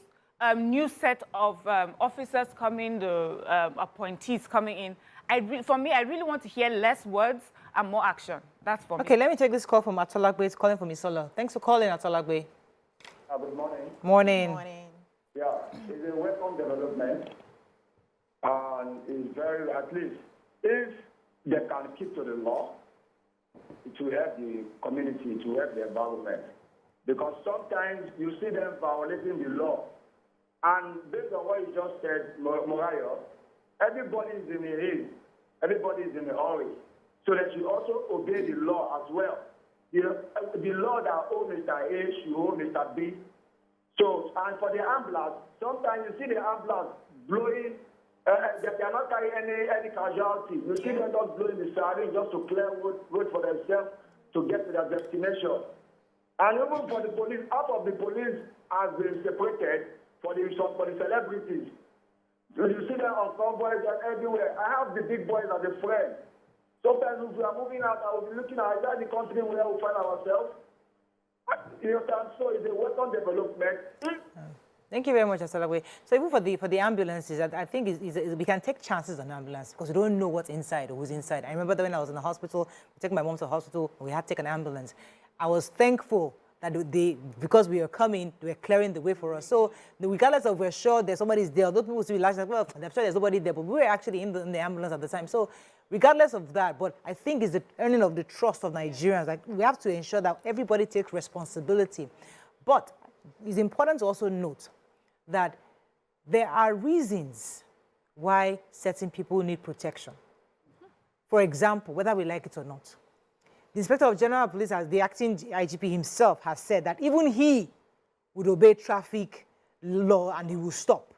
C: new set of officers coming, the appointees coming in, for me, I really want to hear less words and more action. That's for me.
A: Okay, let me take this call from Atolagbe. It's calling from Isola. Thanks for calling, Atolagbe.
I: Good morning.
A: Morning.
D: Morning.
I: Yeah, it's a welcome development, and it's very, at least, if they can keep to the law, it will help the community, it will help the environment. Because sometimes you see them violating the law. And based on what you just said, Morayo, everybody is in a haste. Everybody is in a hurry. So that you also obey the law as well. The law that owns Mr. A should own Mr. B. So, and for the ambulance, sometimes you see the ambulance blowing, they are not carrying any casualties. You see them just blowing the siren just to clear road for themselves to get to their destination. And even for the police, half of the police has been separated for the celebrities. You see them on convoys and everywhere. I have the big boys as a friend. Sometimes if we are moving out, I will be looking at the country where we find ourselves. You know, so it's a welcome development.
A: Thank you very much, Asalagwe. So even for the ambulances, I think we can take chances on ambulance because we don't know what's inside or who's inside. I remember that when I was in the hospital, we took my mom to the hospital, we had to take an ambulance. I was thankful that because we were coming, they were clearing the way for us. So regardless of we're sure there's somebody's there, those people still realize that, well, I'm sure there's nobody there, but we were actually in the ambulance at the time. So regardless of that, but I think it's the earning of the trust of Nigerians. Like, we have to ensure that everybody takes responsibility. But it's important to also note that there are reasons why certain people need protection. For example, whether we like it or not. The Inspector General of Police, as the acting IGP himself, has said that even he would obey traffic law and he will stop.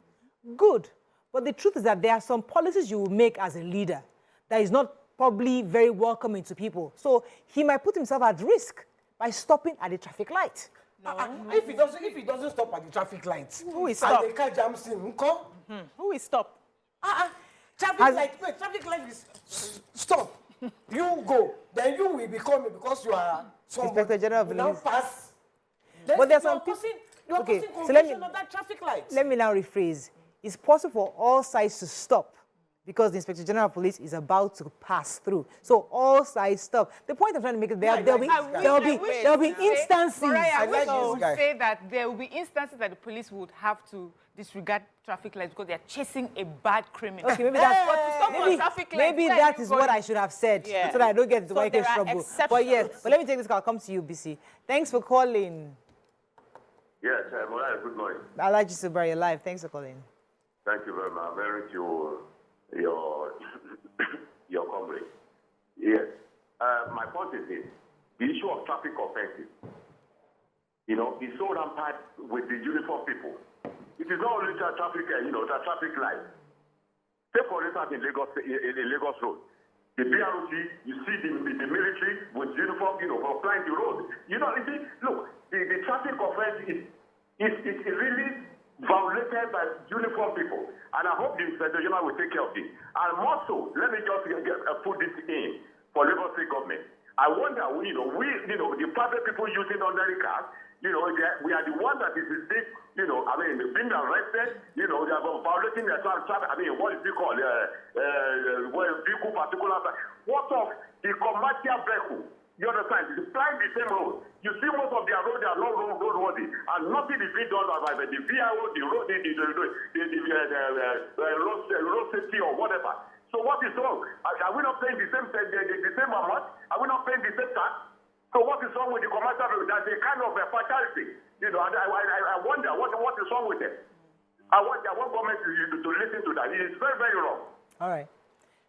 A: Good. But the truth is that there are some policies you will make as a leader that is not probably very welcoming to people. So he might put himself at risk by stopping at the traffic light.
B: If he doesn't stop at the traffic lights,
D: Who will stop?
B: and the car jams in,
D: Who will stop?
B: traffic light is stop. You go, then you will be coming because you are
A: Inspector General of
B: now
A: Police.
B: pass.
A: But there's some people.
B: Okay,
A: So let me
B: on that traffic light.
A: let me now rephrase. It's possible for all sides to stop because the Inspector General of Police is about to pass through. So all sides stop. The point I'm trying to make is there'll be instances.
C: I
B: like
C: wish
B: this guy.
C: say that there will be instances that the police would have to disregard traffic lights because they are chasing a bad criminal.
A: Okay, maybe that's
C: But to stop on traffic lights,
A: maybe
C: where
A: that
C: are you
A: is what
C: going?
A: I should have said
D: Yeah.
A: so that I don't get into
D: So
A: my
D: there are
A: trouble.
D: exceptions.
A: But yes, but let me take this call. I'll come to you, BC. Thanks for calling.
J: Yes, Morai, good morning.
A: I like you to bury your life. Thanks for calling.
J: Thank you very much. Very to your coverage. Yes. My point is this. The issue of traffic offenses, you know, is so rampant with the uniform people. It is not only the traffic, the traffic light. Take for instance in Lagos Road. The BROC, you see the military with uniform, flying the road. You see, look, the traffic offense is really violated by uniform people. And I hope the Inspector General will take care of this. And more so, let me just put this in for Lagos State government. I wonder, the private people using ordinary cars, we are the ones that is being arrested, they are violating the traffic. What is it called? Vehicle particular. What of the commercial vehicle? You understand? It's flying the same road. You see most of their roads are not roadworthy, and nothing is being done by the VIO, the road, the road safety or whatever. So what is wrong? Are we not paying the same amount? Are we not paying the same tax? So what is wrong with the commercial vehicle? That's a kind of a fatality. I wonder what is wrong with it. I want government to listen to that. It is very, very wrong.
A: All right.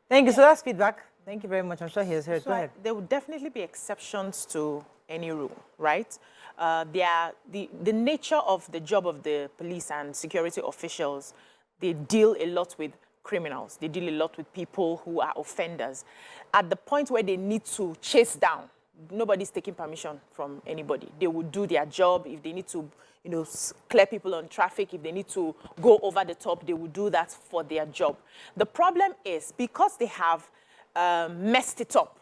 A: Thank you. So that's feedback. Thank you very much. I'm sure he has heard.
D: So
A: Go ahead.
D: there will definitely be exceptions to any rule, right? The nature of the job of the police and security officials, they deal a lot with criminals. They deal a lot with people who are offenders. At the point where they need to chase down, nobody's taking permission from anybody. They will do their job. If they need to, clear people on traffic, if they need to go over the top, they will do that for their job. The problem is because they have messed it up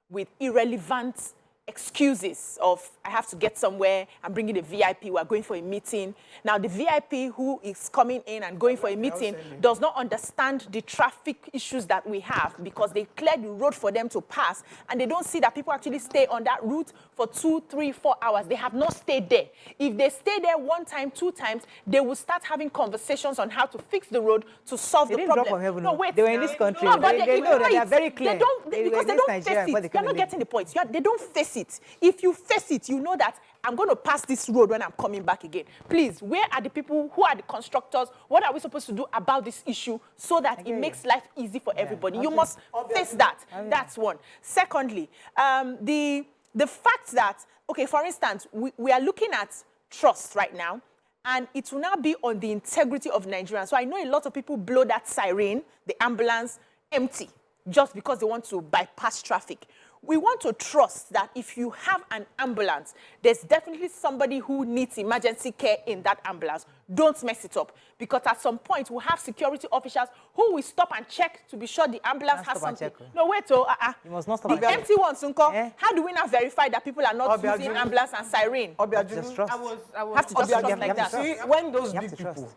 D: with irrelevant excuses of, I have to get somewhere, I'm bringing a VIP, we're going for a meeting. Now, the VIP who is coming in and going for a meeting does not understand the traffic issues that we have because they cleared the road for them to pass, and they don't see that people actually stay on that route for 2, 3, 4 hours. They have not stayed there. If they stay there 1 time, 2 times, they will start having conversations on how to fix the road to solve the problem.
A: Drop from heaven.
D: No, wait.
A: They were in this country.
D: No, but
A: they know that they are very clear.
D: Because they don't face it. You're not getting the point. They don't face it. If you face it, you know that I'm going to pass this road when I'm coming back again. Please, where are the people? Who are the constructors? What are we supposed to do about this issue so that it makes life easy for everybody? You must face that. That's one. Secondly, the fact that, okay, for instance, we are looking at trust right now, and it will now be on the integrity of Nigerians. So I know a lot of people blow that siren, the ambulance, empty, just because they want to bypass traffic. We want to trust that if you have an ambulance, there's definitely somebody who needs emergency care in that ambulance. Don't mess it up. Because at some point, we'll have security officers who will stop and check to be sure the ambulance has something. No, wait, you
A: must not stop
D: the empty ones, Unko. How do we now verify that people are not using ambulance and siren?
A: Just trust.
C: I was
D: Have to just trust like that.
B: See, when those big people,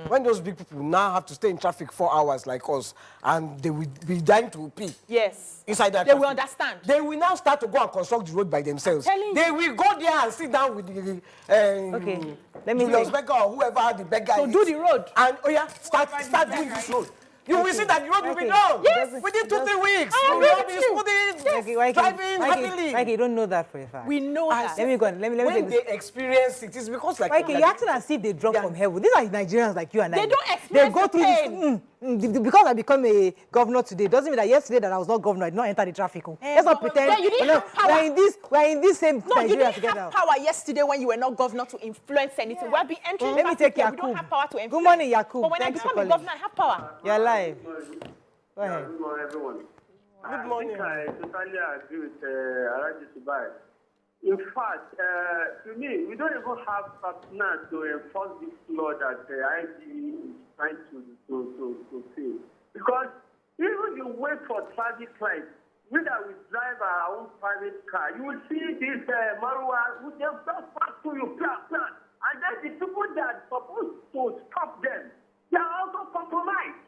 B: when those big people now have to stay in traffic 4 hours like us, and they will be dying to pee.
D: Yes.
B: Inside that
D: They
B: traffic,
D: will understand.
B: They will now start to go and construct the road by themselves. They will go there and sit down with the
A: Okay, let me
B: Julius Beggar or whoever the beggar
D: So
B: is.
D: do the road.
B: And start doing this road. You will see that the road will be done.
D: Yes.
B: Within 2-3 weeks.
D: I
B: We
D: agree
B: will
D: with
B: be
D: you.
B: smoothing, driving happily.
A: Mikey, you don't know that for a fact.
D: We know that.
A: Let me go on. Let me
B: When
A: take this.
B: they experience it, it's because like
A: Mikey, you're acting as if they drop from heaven. These are Nigerians like you and I.
D: They don't experience
A: They go
D: the
A: through
D: pain.
A: this. because I become a governor today doesn't mean that yesterday that I was not governor, I did not enter the traffic. Let's not pretend.
D: Yeah, you didn't have power.
A: We're in this same
D: No, you
A: Nigeria
D: didn't
A: together.
D: have power yesterday when you were not governor to influence anything. We've been entering
A: Let me take
D: traffic here. We don't
A: Yakub.
D: have power to influence.
A: Good morning, Yakub.
D: But when
A: Thanks
D: I
A: for
D: become a
A: calling.
D: governor, I have power.
A: You're live. Go ahead.
K: Good morning, everyone.
A: Good morning.
K: I think I totally agree with Araji Subai. In fact, to me, we don't even have partners to enforce this law that the IG is trying to say. Because even you wait for traffic lights, we that we drive our own private car, you will see this Marwa who just pass through you, and then the people that are supposed to stop them, they are also compromised.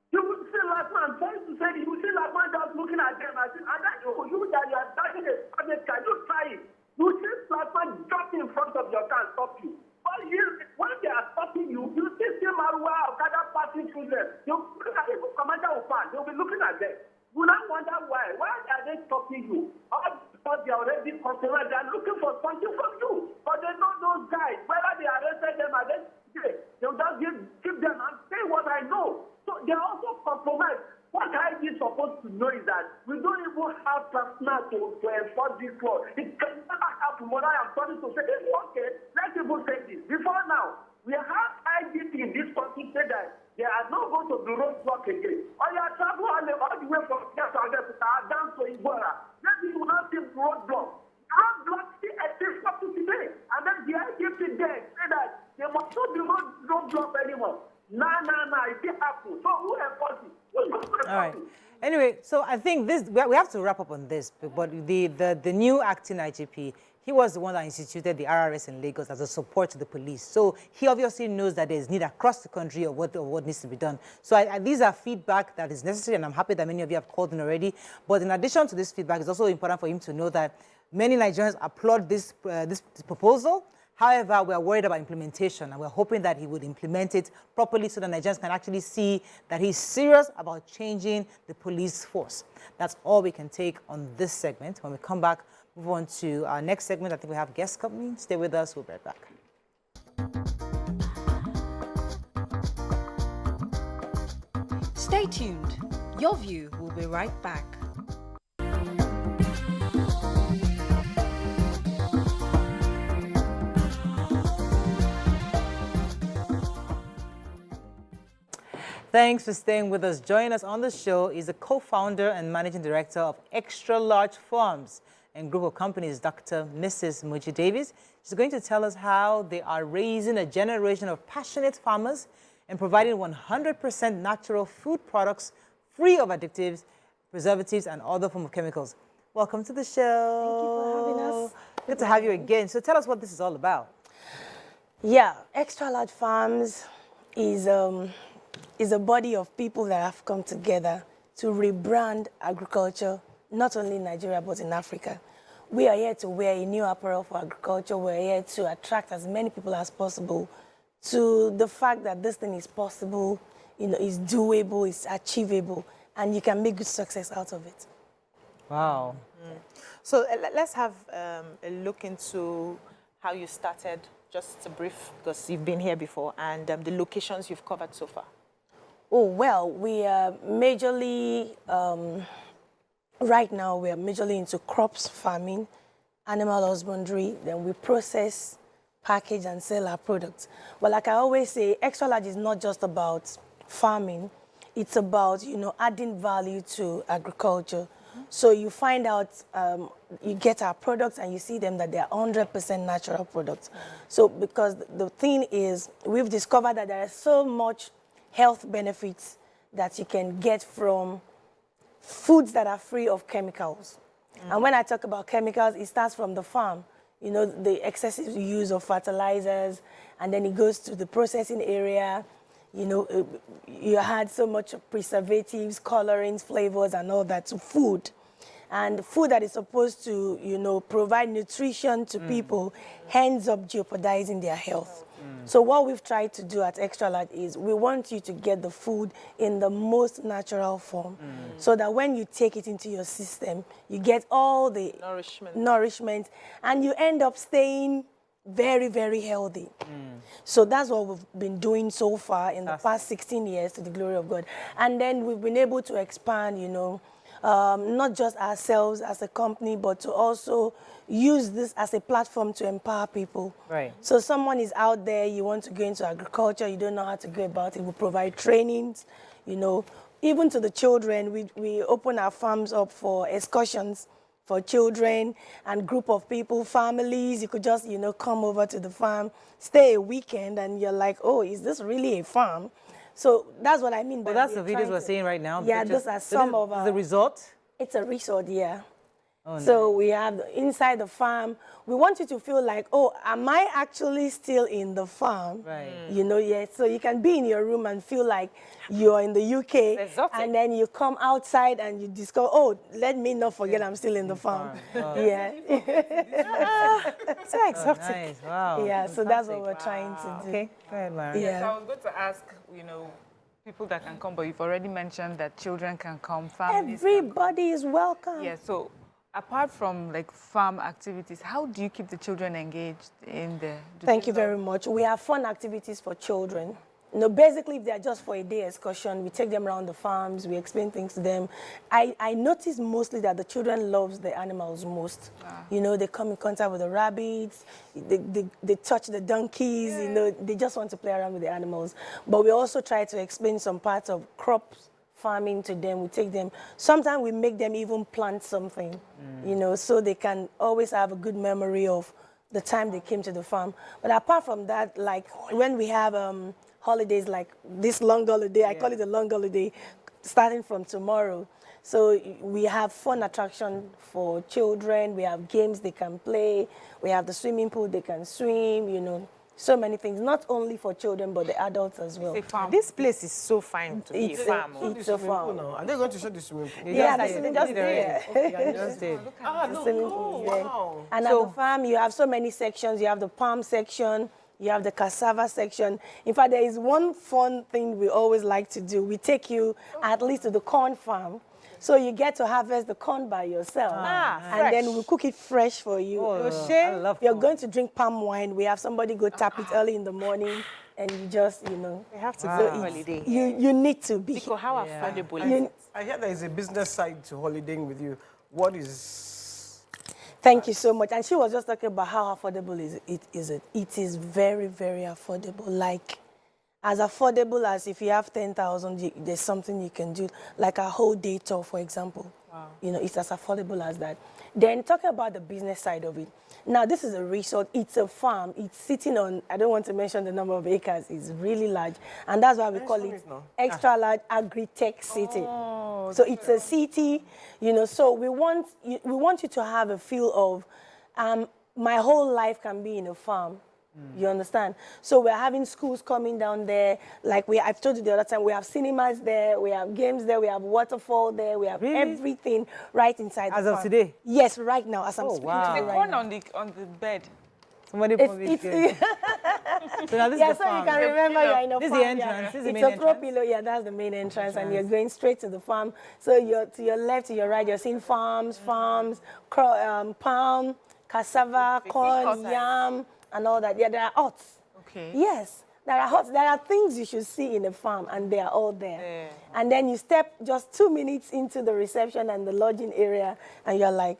K: You will see last man, trying to say, you will see last man just looking at them and then you that you are driving a private car, you try it. You see last man jump in front of your car and stop you. But when they are stopping you, you see Marwa or Kada passing through them. You look at the commander will pass, they'll be looking at them. You now wonder why. Why are they stopping you? All because they are already compromised, they are looking for something from you. But they know those guys, whether they arrested them or they'll just give them and say what I know. So they are also compromised. What I is supposed to know is that we don't even have personnel to enforce this law. It can never happen. What I am trying to say is, okay, let's even say this. Before now, we have IGP in this country say that they are not going to be roadblock again. Or you are traveling all the way from here to down to Iguara. Maybe you will not see roadblock. Roadblock still exists up to today. And then the IGP there say that there must not be roadblock anymore. No, it didn't happen. So who enforces it?
A: All right. Anyway, so I think we have to wrap up on this, but the new acting IGP, he was the one that instituted the RRS in Lagos as a support to the police. So he obviously knows that there's need across the country of what needs to be done. So these are feedback that is necessary, and I'm happy that many of you have called in already. But in addition to this feedback, it's also important for him to know that many Nigerians applaud this proposal. However, we're worried about implementation, and we're hoping that he would implement it properly so that Nigerians can actually see that he's serious about changing the police force. That's all we can take on this segment. When we come back, move on to our next segment. I think we have guests coming. Stay with us. We'll be right back.
E: Stay tuned. Your View will be right back.
A: Thanks for staying with us. Joining us on the show is the co-founder and managing director of Extra Large Farms and group of companies, Dr. Mrs. Muji Davis. She's going to tell us how they are raising a generation of passionate farmers and providing 100% natural food products free of additives, preservatives, and other forms of chemicals. Welcome to the show.
L: Thank you for having us.
A: Good to have you again. So tell us what this is all about.
L: Yeah, Extra Large Farms is a body of people that have come together to rebrand agriculture, not only in Nigeria, but in Africa. We are here to wear a new apparel for agriculture. We're here to attract as many people as possible to the fact that this thing is possible, is doable, it's achievable, and you can make good success out of it.
A: Wow.
D: So let's have a look into how you started, just a brief, because you've been here before, and the locations you've covered so far.
L: Oh, well, we are majorly, right now, we are majorly into crops farming, animal husbandry, then we process, package, and sell our products. But like I always say, Extra Large is not just about farming, it's about, adding value to agriculture. So you find out, you get our products and you see them that they are 100% natural products. So because the thing is, we've discovered that there is so much health benefits that you can get from foods that are free of chemicals. And when I talk about chemicals, it starts from the farm. The excessive use of fertilizers, and then it goes to the processing area. You had so much preservatives, colorings, flavors, and all that to food. And food that is supposed to, provide nutrition to people ends up jeopardizing their health. So what we've tried to do at Extra Large is we want you to get the food in the most natural form so that when you take it into your system, you get all the nourishment and you end up staying very, very healthy. So that's what we've been doing so far in the past 16 years, to the glory of God. And then we've been able to expand, you know, not just ourselves as a company, but to also use this as a platform to empower people.
A: Right.
L: So someone is out there, you want to go into agriculture, you don't know how to go about it, we provide trainings, you know. Even to the children, we open our farms up for excursions for children and group of people, families. You could just, you know, come over to the farm, stay a weekend, and you're like, oh, is this really a farm? So that's what I mean by.
A: Well, that's the videos we're seeing right now.
L: Yeah, those are some of our.
A: The resort?
L: It's a resort, yeah.
A: Oh,
L: so we have inside the farm. We want you to feel like, oh, am I actually still in the farm?
A: Right.
L: You know, yeah. So you can be in your room and feel like you're in the UK, and then you come outside and you discover, oh, let me not forget I'm still in the farm.
A: Oh.
L: Yeah.
D: So exotic.
A: Oh, nice. Wow.
L: Yeah. So that's what we're trying to do.
A: Okay. Go ahead, Mara.
L: Yeah.
C: So I was going to ask, you know, people that can come, but you've already mentioned that children can come, families.
L: Everybody is welcome.
C: Yeah. So apart from like farm activities, how do you keep the children engaged in the?
L: Thank you very much. We have fun activities for children. You know, basically, if they're just for a day excursion, we take them around the farms, we explain things to them. I notice mostly that the children love the animals most. You know, they come in contact with the rabbits, they touch the donkeys, you know, they just want to play around with the animals. But we also try to explain some parts of crops farming to them. We take them, sometimes we make them even plant something, you know, so they can always have a good memory of the time they came to the farm. But apart from that, like when we have holidays like this long holiday, I call it a long holiday, starting from tomorrow. So we have fun attraction for children, we have games they can play, we have the swimming pool they can swim, you know, so many things, not only for children, but the adults as well.
D: This place is so fine to be a farm.
L: It's a farm.
B: Are they going to show the swimming pool?
L: Yeah, the swimming pool is there.
A: Just did.
L: The swimming pool is there. And at the farm, you have so many sections. You have the palm section, you have the cassava section. In fact, there is one fun thing we always like to do. We take you at least to the corn farm. So you get to harvest the corn by yourself. And then we cook it fresh for you.
A: I love
L: You're going to drink palm wine. We have somebody go tap it early in the morning. And you just, you know.
D: We have to go on holiday.
L: You need to be.
D: Because how affordable is it?
B: I hear there is a business side to holidaying with you. What is...
L: Thank you so much. And she was just talking about how affordable it is. It is very, very affordable. Like, as affordable as if you have 10,000, there's something you can do, like a whole day tour, for example. Wow. You know, it's as affordable as that. Then talking about the business side of it. Now, this is a resort. It's a farm. It's sitting on, I don't want to mention the number of acres. It's really large. And that's why we call it extra large agri-tech city. Oh, so it's a city, you know, so we want you to have a feel of my whole life can be in a farm. You understand? So we're having schools coming down there. Like I've told you the other time, we have cinemas there, we have games there, we have waterfall there, we have everything right inside the farm.
A: As of today?
L: Yes, right now, as I'm speaking to you
C: The
L: right
C: corn
L: now.
C: on the bed.
A: Somebody put it here. So now this is the
L: so
A: farm.
L: you can remember you're in a
A: This is
L: farm.
A: the entrance. This is the main
L: it's a
A: entrance.
L: pro-pillow, yeah, that's the main entrance, and you're going straight to the farm. So you're to your left, to your right, you're seeing farms, palm, cassava, corn, yam, and all that. Yeah, there are huts.
C: Okay.
L: Yes, there are huts. There are things you should see in a farm, and they are all there. Yeah. And then you step just 2 minutes into the reception and the lodging area, and you're like,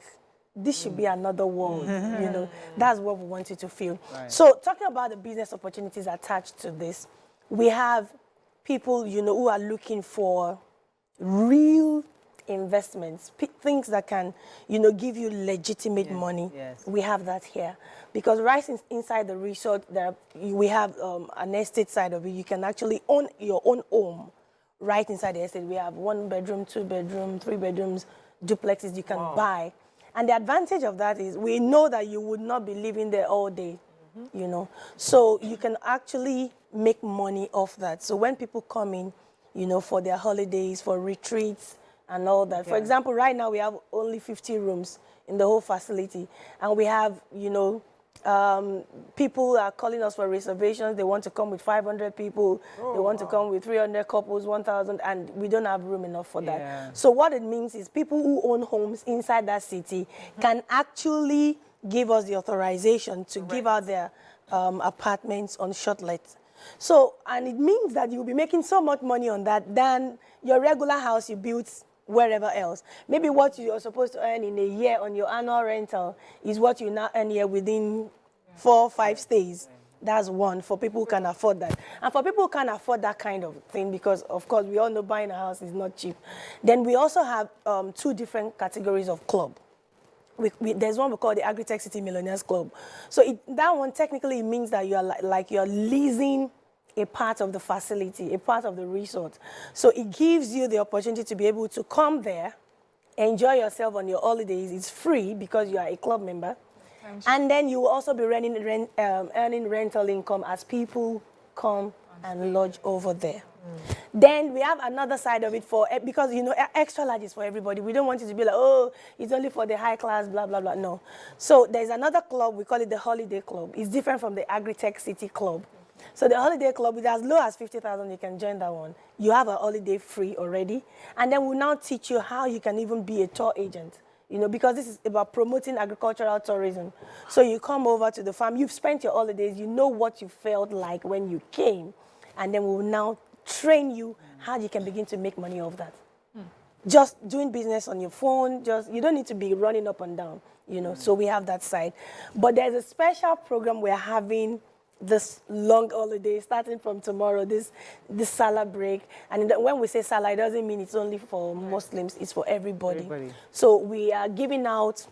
L: this should be another world, you know. That's what we want you to feel. Right. So talking about the business opportunities attached to this, we have people, you know, who are looking for real investments, things that can, you know, give you legitimate money. Yes. We have that here. Because right inside the resort, we have an estate side of it. You can actually own your own home right inside the estate. We have 1 bedroom, 2 bedroom, 3 bedrooms, duplexes you can buy. And the advantage of that is we know that you would not be living there all day, you know. So you can actually make money off that. So when people come in, you know, for their holidays, for retreats and all that. For example, right now we have only 50 rooms in the whole facility. And we have, you know, people are calling us for reservations. They want to come with 500 people. They want to come with 300 couples, 1,000, and we don't have room enough for that. So what it means is people who own homes inside that city can actually give us the authorization to give out their apartments on short let. So, and it means that you'll be making so much money on that than your regular house you built wherever else. Maybe what you're supposed to earn in a year on your annual rental is what you now earn here within 4 or 5 stays. That's one, for people who can afford that. And for people who can't afford that kind of thing, because of course we all know buying a house is not cheap, then we also have 2 different categories of club. There's one we call the Agritech City Millionaires Club. So that one technically means that you're like you're leasing a part of the facility, a part of the resort. So it gives you the opportunity to be able to come there, enjoy yourself on your holidays. It's free because you are a club member. And then you will also be earning rental income as people come and lodge over there. Then we have another side of it because, you know, extra large is for everybody. We don't want it to be like, oh, it's only for the high class, blah, blah, blah. No. So there's another club, we call it the Holiday Club. It's different from the Agritech City Club. So the Holiday Club, with as low as 50,000, you can join that one. You have a holiday free already. And then we'll now teach you how you can even be a tour agent. You know, because this is about promoting agricultural tourism. So you come over to the farm, you've spent your holidays, you know what you felt like when you came, and then we'll now train you how you can begin to make money off that. Just doing business on your phone, you don't need to be running up and down, you know, so we have that side. But there's a special program we're having this long holiday starting from tomorrow, this Salah break. And when we say Salah, it doesn't mean it's only for Muslims, it's for everybody. So we are giving out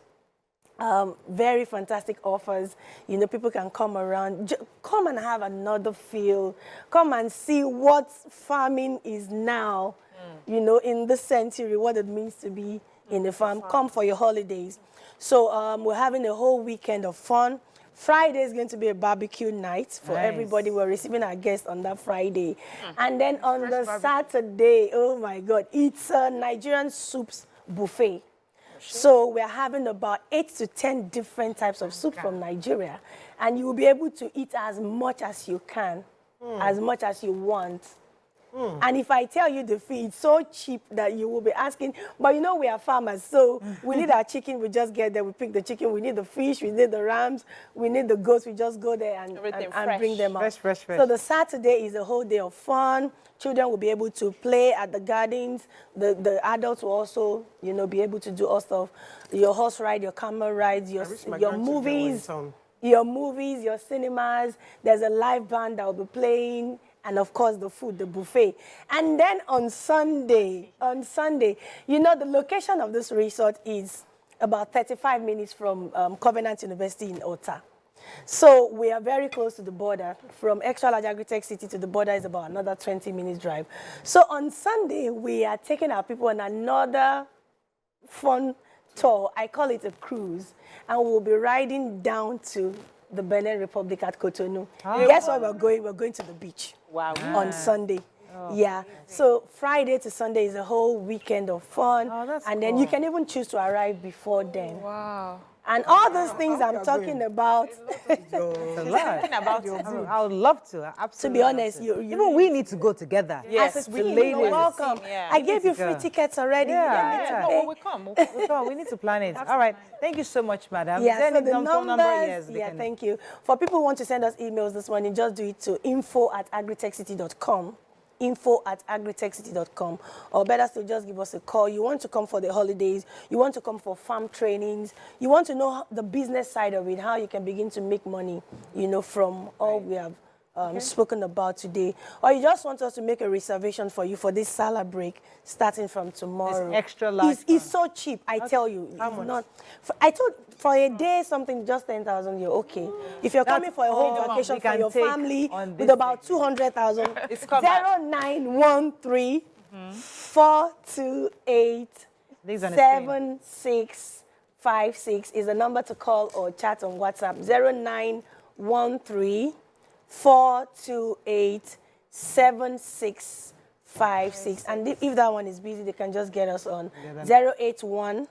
L: very fantastic offers. You know, people can come around, come and have another feel, come and see what farming is now, you know, in this century, what it means to be in the farm. Come for your holidays. So we're having a whole weekend of fun. Friday is going to be a barbecue night for everybody. We're receiving our guests on that Friday. And then on the Saturday, oh my God, it's a Nigerian soups buffet. So we're having about 8 to 10 different types of soup from Nigeria. And you will be able to eat as much as you can, as much as you want. And if I tell you the fee, it's so cheap that you will be asking, but you know we are farmers, so we need our chicken, we just get there, we pick the chicken, we need the fish, we need the rams, we need the goats, we just go there and bring them out.
A: Fresh.
L: So the Saturday is a whole day of fun. Children will be able to play at the gardens. The adults will also, you know, be able to do all stuff. Your horse ride, your camel rides, your movies, your cinemas. There's a live band that will be playing. And of course, the food, the buffet. And then on Sunday, you know, the location of this resort is about 35 minutes from Covenant University in Ota. So we are very close to the border. From Extra Large Agritech City to the border is about another 20 minutes drive. So on Sunday, we are taking our people on another fun tour. I call it a cruise. And we'll be riding down to the Benin Republic at Cotonou. Guess where we're going? We're going to the beach. Wow. On Sunday. Yeah. So Friday to Sunday is a whole weekend of fun. And then you can even choose to arrive before then. Wow. And all those things I'm talking about.
A: It's a lot. I would love to. Absolutely.
L: To be honest,
A: even we need to go together.
L: Yes, we need to welcome. I gave you free tickets already.
A: We'll come. We need to plan it. All right. Thank you so much, madam.
L: Yeah, so the numbers, thank you. For people who want to send us emails this morning, just do it to info@agritechcity.com. info@agritechcity.com, or better still, just give us a call. You want to come for the holidays, you want to come for farm trainings, you want to know the business side of it, how you can begin to make money, you know, from all we have spoken about today, or you just want us to make a reservation for you for this Salah break starting from tomorrow.
A: It's extra large.
L: It's so cheap, I tell you.
A: How much?
L: Not, I thought for a day something just 10,000. You're okay. If you're coming for a whole vacation for your family with about 200,000, it's 0913 428 7656 is the number to call or chat on WhatsApp. 0913 428 7656. And if that one is busy, they can just get us on 081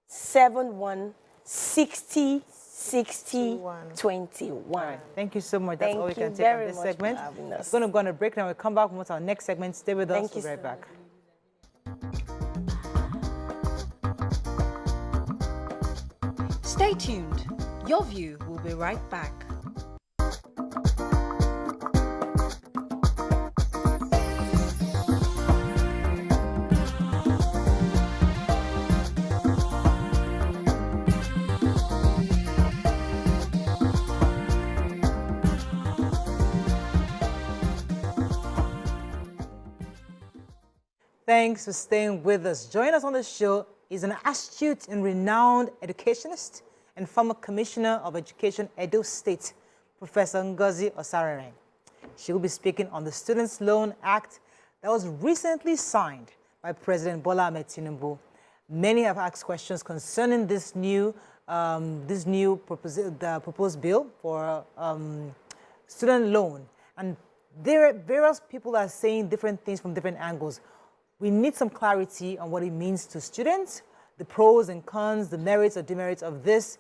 L: 71 60 60 21.
A: Right. Thank you so much. That's all we can take on this segment. We're going to go on a break now. We'll come back with our next segment. Stay with us. We'll be right back.
E: Stay tuned. Your View will be right back.
A: Thanks for staying with us. Join us on the show is an astute and renowned educationist and former Commissioner of Education, Edo State, Professor Ngozi Osarere. She will be speaking on the Students' Loan Act that was recently signed by President Bola Ahmed Tinubu. Many have asked questions concerning this new proposed bill for student loan. And there are various people that are saying different things from different angles. We need some clarity on what it means to students, the pros and cons, the merits or demerits of this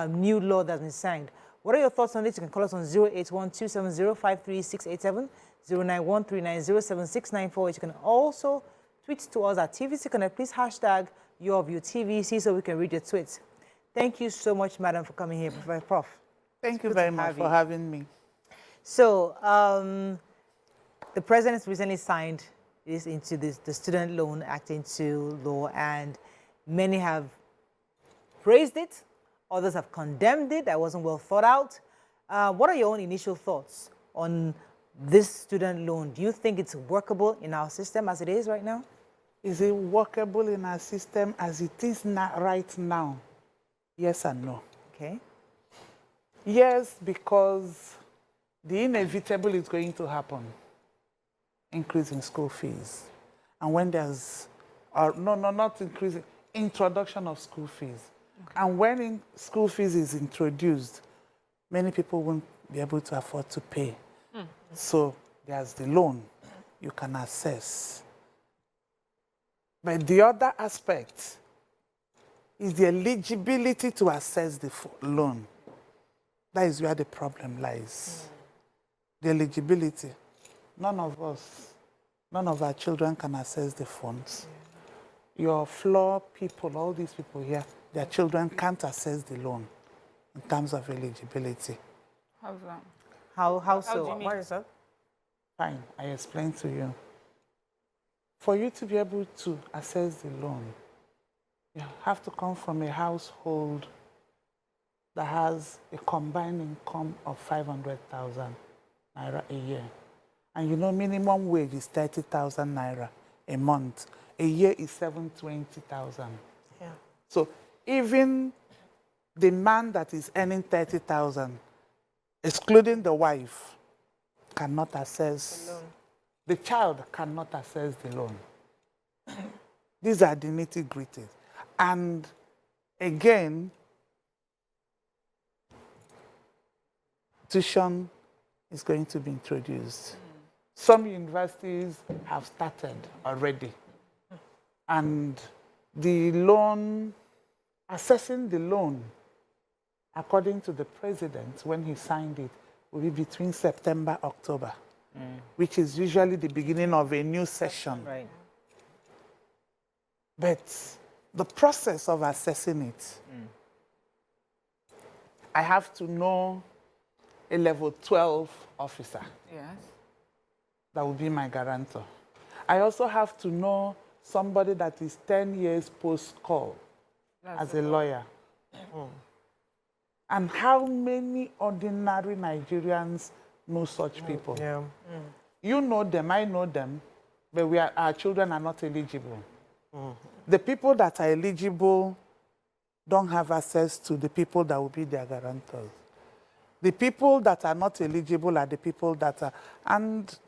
A: new law that's been signed. What are your thoughts on this? You can call us on 081-270-53687, 091-390-7694. You can also tweet to us at TVC Connect. Please hashtag YourViewTVC so we can read your tweets. Thank you so much, madam, for coming here, Prof.
M: Thank you very much for having me.
A: So, the president has recently signed the Student Loan Act into law, and many have praised it, others have condemned it. That wasn't well thought out. What are your own initial thoughts on this student loan? Do you think it's workable in our system as it is right now?
M: Is it workable in our system as it is not right now? Yes and no.
A: Okay.
M: Yes, because the inevitable is going to happen. Increase in school fees. And when there's, not increasing, introduction of school fees. Okay. And when school fees is introduced, many people won't be able to afford to pay. So there's the loan you can access. But the other aspect is the eligibility to access the loan. That is where the problem lies. The eligibility. None of us, none of our children can access the funds. Your floor people, all these people here, their children can't access the loan in terms of eligibility.
C: How's that?
A: How so?
C: What is that?
M: Fine, I explained to you. For you to be able to access the loan, you have to come from a household that has a combined income of 500,000 naira a year. And you know, minimum wage is 30,000 naira a month. A year is 720,000.
L: Yeah.
M: So even the man that is earning 30,000, excluding the wife, cannot access the child cannot access the loan. These are the nitty-gritties. And again, tuition is going to be introduced. Some universities have started already. And the loan, assessing the loan, according to the president, when he signed it, will be between September, October, which is usually the beginning of a new session.
A: Right.
M: But the process of assessing it, I have to know a level 12 officer.
C: Yes.
M: That will be my guarantor. I also have to know somebody that is 10 years post-call as a lawyer. And how many ordinary Nigerians know such people?
A: Yeah.
M: You know them, I know them, but our children are not eligible. The people that are eligible don't have access to the people that will be their guarantors. The people that are not eligible are the people that are, and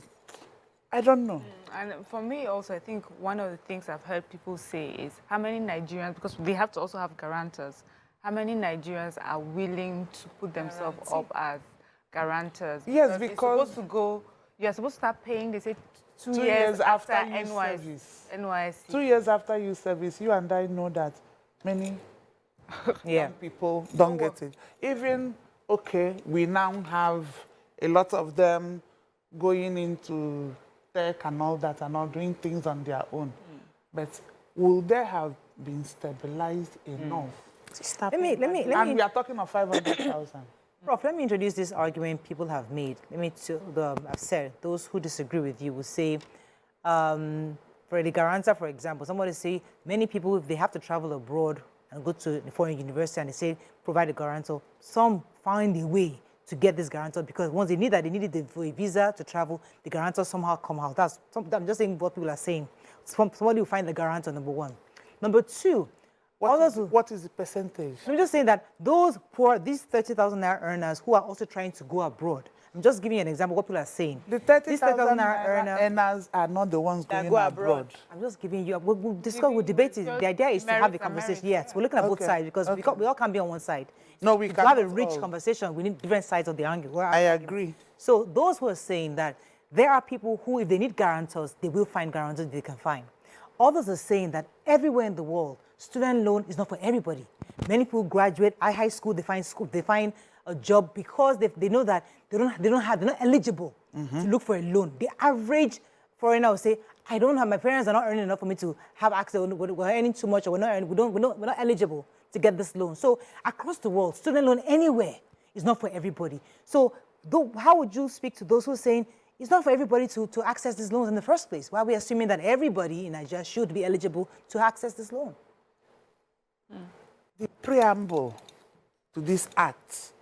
M: I don't know.
C: And for me also, I think one of the things I've heard people say is how many Nigerians, because they have to also have guarantors, how many Nigerians are willing to put themselves up as guarantors?
M: Yes, because
C: you're supposed to start paying, they say, two
M: years after
C: NYSC.
M: 2 years after you service, you and I know that many young people don't get it. Even, okay, we now have a lot of them going into tech and all that and all doing things on their own. But will they have been stabilized enough
A: Let me
M: And we are talking of 500,000.
A: Prof, let me introduce this argument people have made. Let me I've said those who disagree with you will say, for the guarantor, for example, somebody say many people, if they have to travel abroad and go to a foreign university and they say provide a guarantor, some find a way to get this guarantor because once they need that, they need it for a visa to travel, the guarantor somehow come out. I'm just saying what people are saying. Somebody will find the guarantor, number one. Number two,
M: what is the percentage?
A: I'm just saying that those poor, these 30,000 naira earners who are also trying to go abroad, I'm just giving you an example of what people are saying.
M: The 30,000 naira earners are not the ones going abroad.
A: I'm just giving you, we'll discuss, we'll debate it. The idea is to have the conversation. Yes, we're looking at both sides because we all can't be on one side.
M: No, we can't.
A: To have a rich conversation, we need different sides of the angle.
M: I agree.
A: So those who are saying that there are people who, if they need guarantors, they will find guarantors they can find. Others are saying that everywhere in the world, student loan is not for everybody. Many people graduate high school, they find a job because they know that they're not eligible to look for a loan. The average foreigner will say, I don't have, my parents are not earning enough for me to have access, we're earning too much, or we're not eligible to get this loan. So across the world, student loan anywhere is not for everybody. So how would you speak to those who are saying it's not for everybody to access these loans in the first place? Why are we assuming that everybody in Nigeria should be eligible to access this loan?
M: The preamble to this act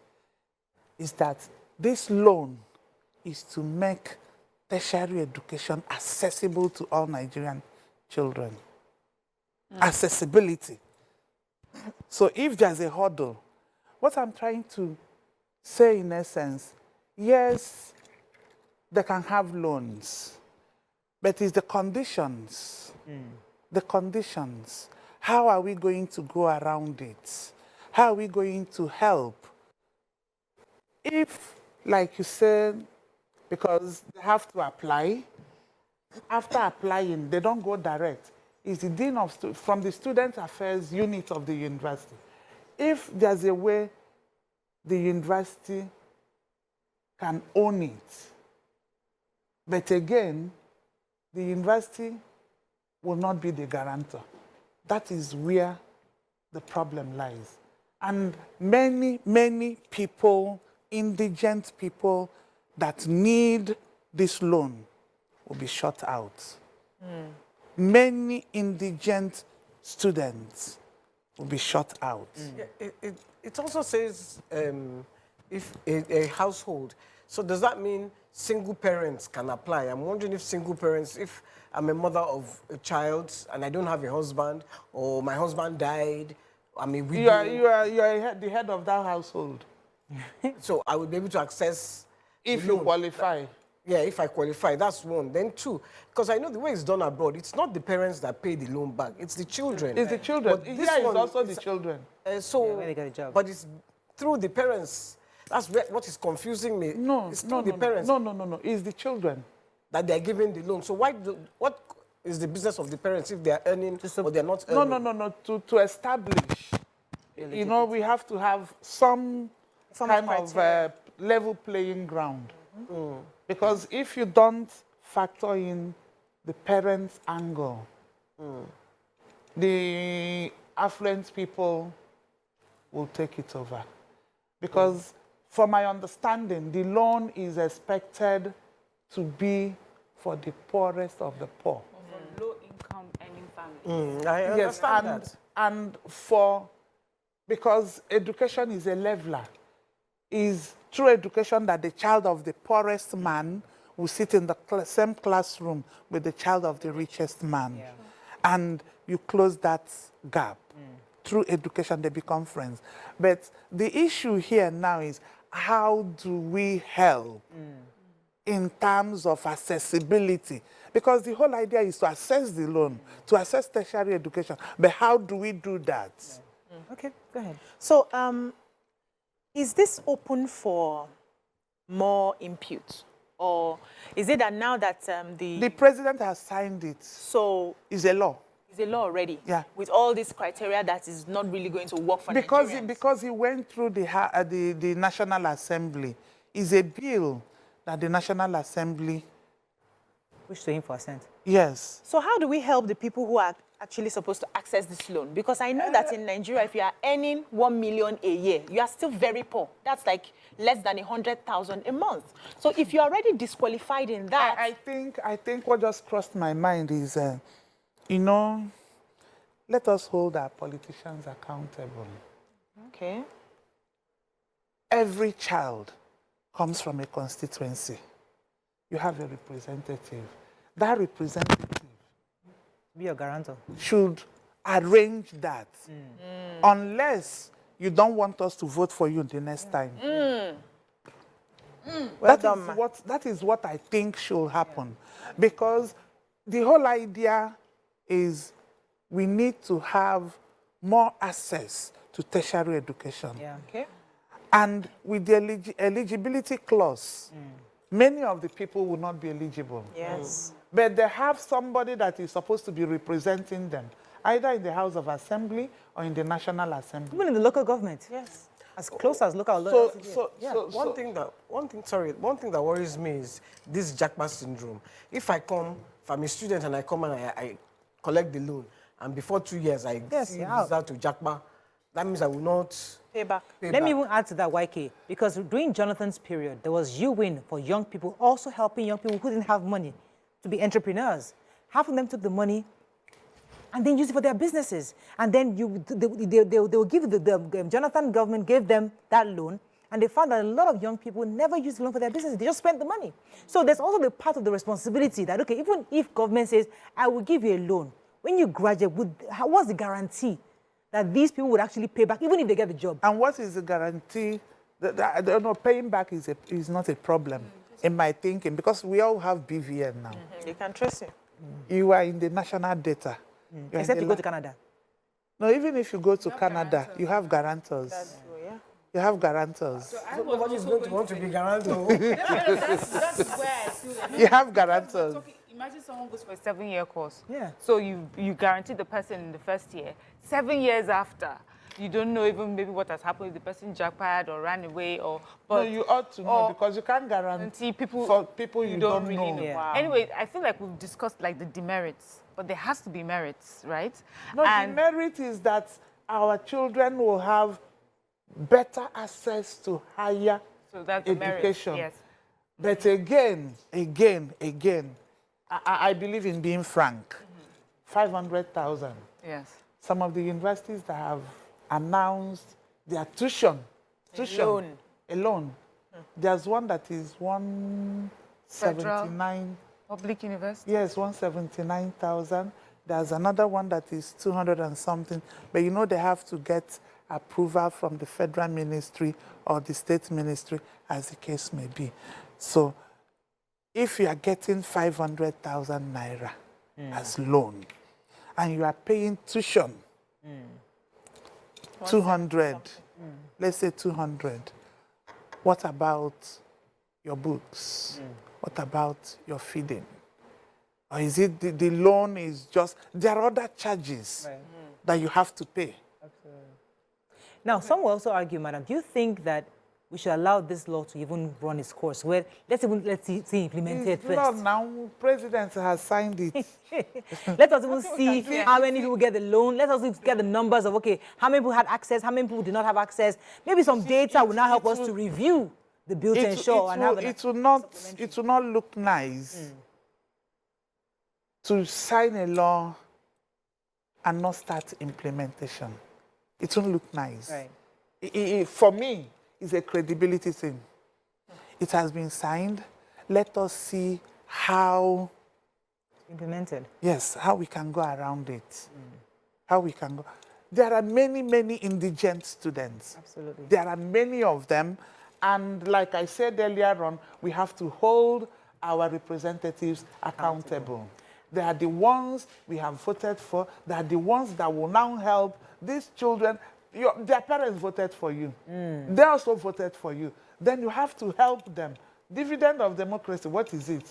M: is that this loan is to make tertiary education accessible to all Nigerian children. Accessibility. So if there's a hurdle, what I'm trying to say in essence, yes, they can have loans, but it's the conditions. The conditions. How are we going to go around it? How are we going to help? If, like you said, because they have to apply, after applying, they don't go direct. It's the dean of from the student affairs unit of the university. If there's a way the university can own it, but again, the university will not be the guarantor. That is where the problem lies. And many, many people, indigent people that need this loan will be shut out. Many indigent students will be shut out.
B: Yeah, it also says if a household. So does that mean single parents can apply? I'm wondering if single parents, if I'm a mother of a child and I don't have a husband, or my husband died, I mean,
M: you are the head of that household.
B: So I would be able to access.
M: If you qualify.
B: Yeah, if I qualify, that's one. Then two, because I know the way it's done abroad, it's not the parents that pay the loan back, it's the children.
M: It's the children. Here is also the children.
B: So,
A: they got a job.
B: But it's through the parents. That's what is confusing me.
M: No,
B: it's through the parents.
M: No. It's the children
B: that they're giving the loan. So what is the business of the parents if they're earning or they're not earning?
M: No. To establish, you know, we have to have some kind of level playing ground. Because if you don't factor in the parents' angle, the affluent people will take it over. Because from my understanding, the loan is expected to be for the poorest of the poor.
C: For low-income earning families.
B: I understand that.
M: And because education is a leveler, is through education that the child of the poorest man will sit in the same classroom with the child of the richest man. Yeah. And you close that gap. Through education, they become friends. But the issue here now is, how do we help in terms of accessibility? Because the whole idea is to access the loan, to access tertiary education. But how do we do that?
A: Okay, go ahead.
D: So, is this open for more input? Or is it that now that
M: the president has signed it,
D: so
M: it's a law?
D: It's a law already?
M: Yeah.
D: With all this criteria that is not really going to work for Nigerians?
M: Because he went through the National Assembly. It's a bill that the National Assembly
A: pushed to him for assent.
M: Yes.
D: So how do we help the people who are actually supposed to access this loan? Because I know that in Nigeria, if you are earning 1 million a year, you are still very poor. That's like less than 100,000 a month. So if you're already disqualified in that...
M: I think what just crossed my mind is, you know, let us hold our politicians accountable.
D: Okay.
M: Every child comes from a constituency. You have a representative. That representative
A: be a guarantor.
M: Should arrange that. Unless you don't want us to vote for you the next time. That is what I think should happen. Because the whole idea is we need to have more access to tertiary education.
A: Yeah. Okay.
M: And with the eligibility clause, many of the people will not be eligible.
D: Yes.
M: But they have somebody that is supposed to be representing them, either in the House of Assembly or in the National Assembly.
A: Even in the local government. Yes. As close as local.
B: One thing that worries me is this jackpot syndrome. If I come, if I'm a student and I come and I collect the loan, and before 2 years I see visa to jackpot, that means I will not
D: pay back.
A: Let me even add to that, YK, because during Jonathan's period, there was U-Win for young people, also helping young people who didn't have money to be entrepreneurs. Half of them took the money and then used it for their businesses. And then they will give the Jonathan government gave them that loan, and they found that a lot of young people never used the loan for their businesses. They just spent the money. So there's also the part of the responsibility that, okay, even if government says, I will give you a loan, when you graduate, what's the guarantee that these people would actually pay back, even if they get the job?
M: And what is the guarantee? Paying back is not a problem, in my thinking, because we all have BVN now.
D: You can trace it.
M: You are in the national data.
A: Except you go to Canada.
M: No, even if you go to Canada, you have guarantors.
D: That's true, yeah.
M: You have guarantors.
B: So nobody's going to want to be guarantor.
C: That's where I feel.
M: You have guarantors.
C: Imagine someone goes for a 7-year course.
A: Yeah.
C: So you guarantee the person in the first year. 7 years after, you don't know even maybe what has happened if the person jackpot or ran away or.
M: But no, you ought to know, because you can't guarantee for people you don't
C: really
M: know.
C: Yeah. Wow. Anyway, I feel like we've discussed like the demerits, but there has to be merits, right?
M: No, the merit is that our children will have better access to higher education.
C: Yes.
M: But again, I believe in being frank. 500,000.
C: Yes.
M: Some of the universities that have announced their tuition alone. There's one that is 179.
C: Public university?
M: Yes, 179,000. There's another one that is 200 and something. But you know they have to get approval from the federal ministry or the state ministry, as the case may be. So if you are getting 500,000 naira as loan, and you are paying tuition, 200, let's say 200, what about your books? What about your feeding? Or is it the loan is just, there are other charges that you have to pay.
A: Absolutely. Now, some will also argue, madam, do you think that we should allow this law to even run its course? Well, let's see implemented first.
M: No, now President has signed it.
A: Let us even see how many people get the loan. Let us get the numbers of, okay, how many people had access, how many people did not have access. Maybe some data will now help us to review the bill to ensure.
M: It will not look nice to sign a law and not start implementation. It won't look nice. Right. For me, it's a credibility thing. It has been signed. Let us see how
A: implemented.
M: Yes, how we can go around it. How we can go. There are many, many indigent students.
A: Absolutely.
M: There are many of them. And like I said earlier on, we have to hold our representatives accountable. They are the ones we have voted for. They are the ones that will now help these children. Their parents voted for you. They also voted for you. Then you have to help them. Dividend of democracy, what is it?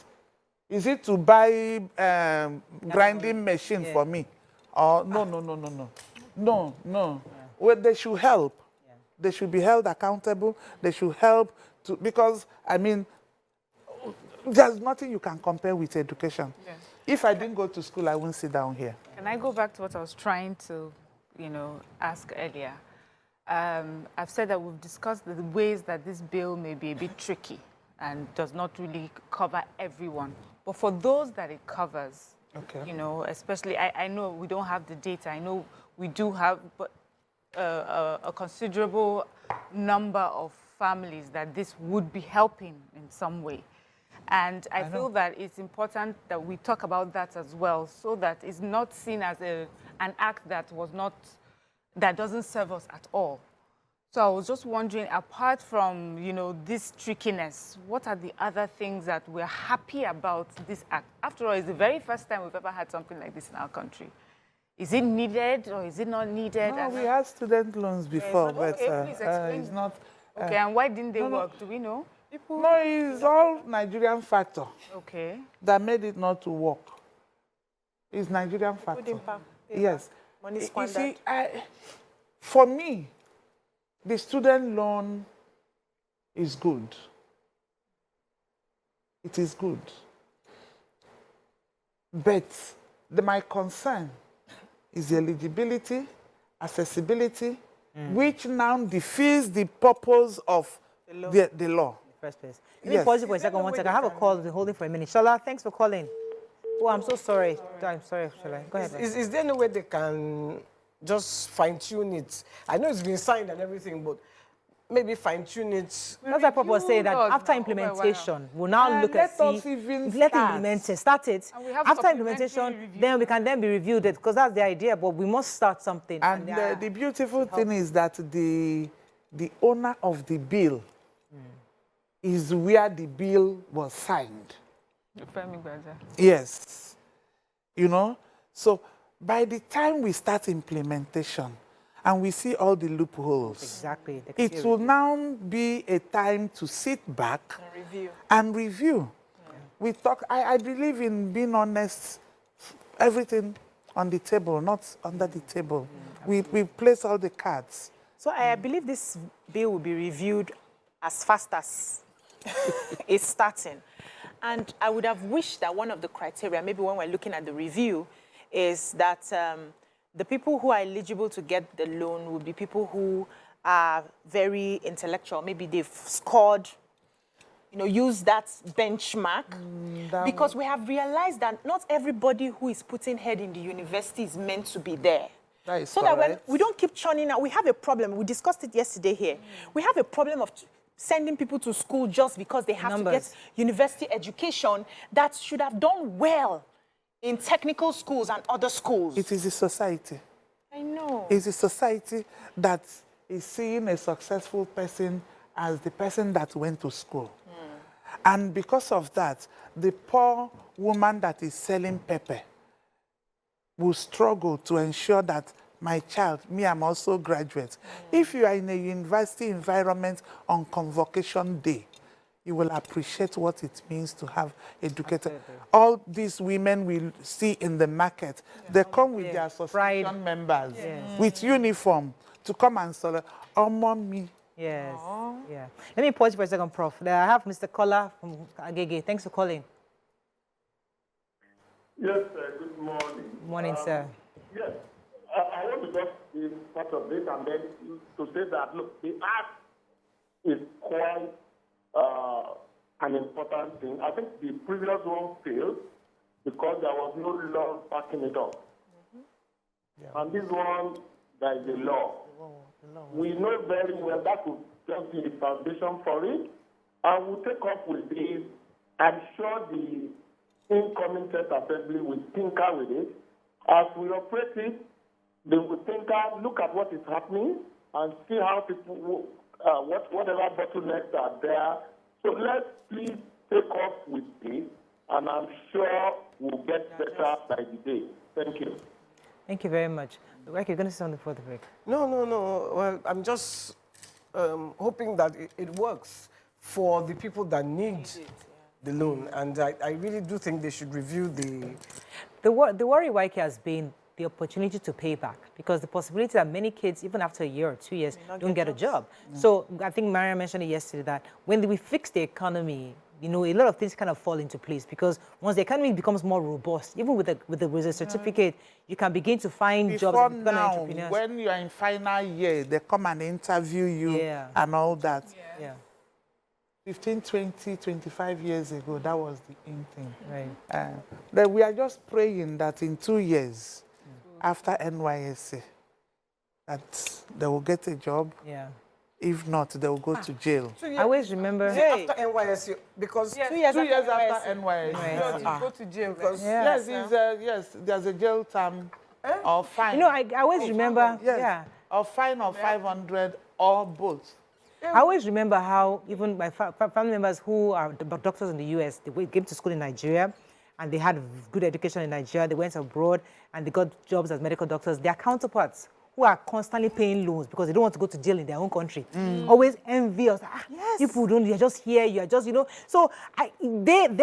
M: Is it to buy grinding machine for me? Or no. Well, they should help. They should be held accountable. They should help to, because, I mean, there's nothing you can compare with education. If I didn't go to school, I wouldn't sit down here.
C: Can I go back to what I was trying to, ask earlier? I've said that we've discussed the ways that this bill may be a bit tricky and does not really cover everyone. But for those that it covers, especially, I know we don't have the data. I know we do have a considerable number of families that this would be helping in some way. And I feel that it's important that we talk about that as well, so that it's not seen as an act that doesn't serve us at all. So I was just wondering, apart from, this trickiness, what are the other things that we're happy about this act? After all, it's the very first time we've ever had something like this in our country. Is it needed or is it not needed?
M: No, we had student loans before, but
C: please explain.
M: it's not.
C: Okay, and why didn't they work? Do we know?
M: No, it's all Nigerian factor.
C: Okay.
M: That made it not to work. It's Nigerian factor. Yes.
D: Money
M: You
D: squandered.
M: see, for me, the student loan is good. It is good. But my concern is the eligibility, accessibility, which now defeats the purpose of the law.
A: First place. Let me pause you for a second. One second. I have a call. We're holding for a minute. Shola, thanks for calling. Oh, I'm so sorry. I'm sorry, Shola. Go ahead.
B: Is there no way they can just fine-tune it? I know it's been signed and everything, but maybe fine-tune it.
A: That's why Papa was saying that after implementation, we'll now look at let implement it. Start it. After implementation, then we can then be reviewed it, because that's the idea. But we must start something.
M: And the beautiful thing is that the owner of the bill is where the bill was signed. Yes. So by the time we start implementation and we see all the loopholes,
A: exactly,
M: it will now be a time to sit back and review. We talk. I believe in being honest, everything on the table, not under the table. We place all the cards.
D: So I believe this bill will be reviewed as fast as it's starting. And I would have wished that one of the criteria, maybe when we're looking at the review, is that the people who are eligible to get the loan would be people who are very intellectual. Maybe they've scored, use that benchmark. Because we have realized that not everybody who is putting head in the university is meant to be there.
M: That is
D: so
M: correct.
D: that when we don't keep churning out, we have a problem. We discussed it yesterday here. We have a problem of sending people to school just because they have to get university education that should have done well in technical schools and other schools.
M: It is a society.
D: I know.
M: It's a society that is seeing a successful person as the person that went to school. And because of that, the poor woman that is selling pepper will struggle to ensure that my child, I'm also graduate. If you are in a university environment on convocation day, you will appreciate what it means to have educated. All these women we see in the market, they come with their association members, with uniform, to come and sell. Oh, mommy.
A: Yes. Yeah. Let me pause for a second, Prof. I have Mr. Kola from Agege. Thanks for calling.
I: Yes, sir. Good morning.
A: Morning, sir.
I: Yes. I want to just be part of this and then to say that, look, the act is quite an important thing. I think the previous one failed because there was no law backing it up. And this one, there is a law. We know very well that will just be the foundation for it. And we'll take up with this. I'm sure the incoming State Assembly will tinker with it. As we operate it, they will tinker, look at what is happening, and see how people, whatever bottlenecks are there. So let's please take off with this, and I'm sure we'll get better by the day. Thank you.
A: Thank you very much. Like, you're going to say something before the break.
B: No. Well, I'm just hoping that it works for the people that need the loan. And I really do think they should review
A: The worry, YK, has been the opportunity to pay back, because the possibility that many kids, even after a year or 2 years, don't get a job. So I think Maria mentioned it yesterday that when we fix the economy, you know, a lot of things kind of fall into place because once the economy becomes more robust, even with a certificate, you can begin to find jobs and become
M: now,
A: entrepreneurs.
M: when you are in final year, they come and interview you and all that.
A: Yeah.
M: 15, 20, 25 years ago, that was the in thing.
A: Right.
M: Then we are just praying that in 2 years, after NYSC, that they will get a job.
A: Yeah.
M: If not, they will go to jail.
A: I always remember.
B: After NYSC, because
C: 2
B: years
M: 2 years after NYSC.
B: you go to jail. Because
M: Yes, yes, there's a jail term or fine.
A: You know, I always remember.
M: Yes,
A: Yeah.
M: or fine of 500 or both.
A: I always remember how even my family members who are doctors in the US, they came to school in Nigeria and they had good education in Nigeria. They went abroad and they got jobs as medical doctors. Their counterparts who are constantly paying loans because they don't want to go to jail in their own country, always envy us. People don't, you're just here, you're just, you know. So they've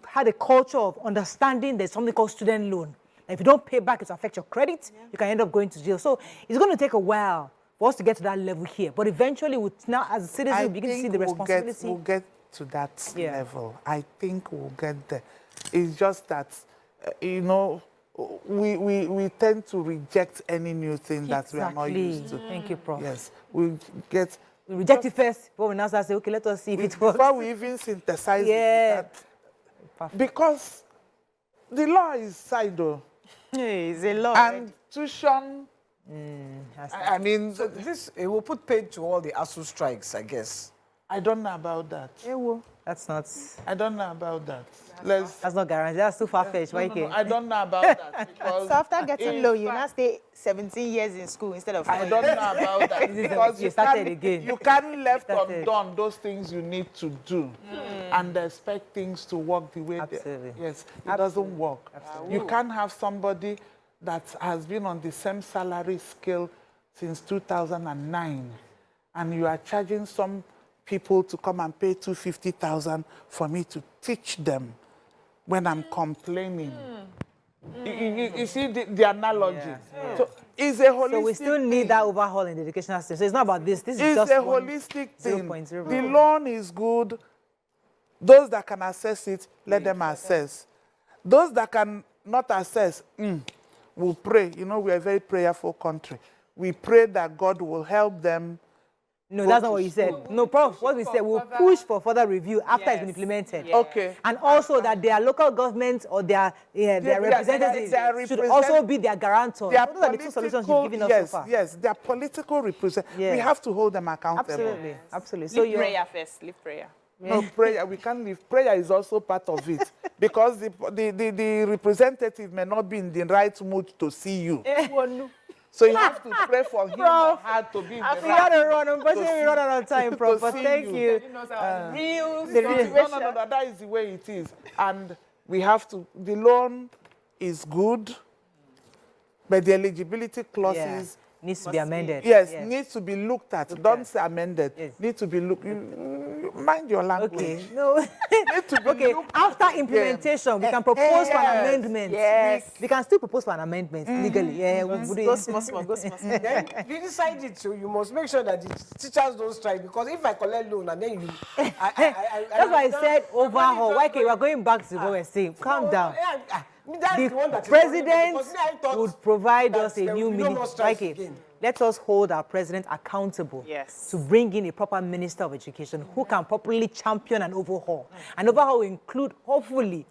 A: had a culture of understanding there's something called student loan. And if you don't pay back, it will affect your credit. You can end up going to jail. So it's going to take a while for us to get to that level here. But eventually, now as citizens, we begin to see the responsibility.
M: We'll get to that level. I think we'll get there. It's just that, you know, we tend to reject any new thing that we are not used to.
A: Thank you, Prof.
M: Yes, we
A: reject it first before we now start saying, okay, let us see if it works.
M: Before we even synthesize it. Because the law is side though.
D: It's a law.
M: And tuition. I mean,
B: so this it will put paid to all the ASU strikes, I guess.
M: I don't know about that.
A: That's not.
M: I don't know about that.
A: That's not guaranteed. That's too far-fetched.
M: No, I don't know about that. Because
D: so after getting low, you now stay 17 years in school instead of 4
M: I don't know about that. Because
A: you started again.
M: You can't left undone those things you need to do and expect things to work the way
A: Absolutely.
M: Yes, it doesn't work.
A: Absolutely.
M: You can't have somebody that has been on the same salary scale since 2009 and you are charging some people to come and pay 250,000 for me to teach them when I'm complaining. You see the analogy. So it's a holistic
A: So we still need that overhaul in the educational system. So it's not about this. This is
M: it's
A: just
M: a holistic thing.
A: 0.0.
M: The loan is good. Those that can access it, let them access. Those that can not access, we'll pray. You know, we're a very prayerful country. We pray that God will help them.
A: No, that's not what you said. No, Prof, what we said, we'll push for further review after it's been implemented.
M: Okay.
A: And also that their local governments or their representatives should also be their guarantors. Those are the two solutions you've given us so far.
M: Yes, their political representatives. We have to hold them accountable.
A: Absolutely, absolutely.
D: So leave prayer first, leave prayer.
M: No, prayer, we can't leave. Prayer is also part of it. Because the representative may not be in the right mood to see you. So you have to pray for him or her to be in the right mood.
A: We got to run. Unfortunately, we run out of time, Prof. But thank you.
B: Real
M: No, that is the way it is. And we have to, the loan is good, but the eligibility clauses
A: needs to be amended.
M: Yes, needs to be looked at. Don't say amended. Need to be looked. Mind your language.
A: Okay. No.
M: Need to be looked
A: after implementation, we can propose for an amendment.
D: Yes.
A: We can still propose for an amendment legally. Yeah.
D: Go small.
B: Then you decide it, so you must make sure that the teachers don't strike. Because if I collect loan and then you,
A: that's why I said overhaul. Why we are going back to what we're saying. Calm down. The president would provide us a new minister. Let us hold our president accountable to bring in a proper minister of education who can properly champion an overhaul. An overhaul will include, hopefully,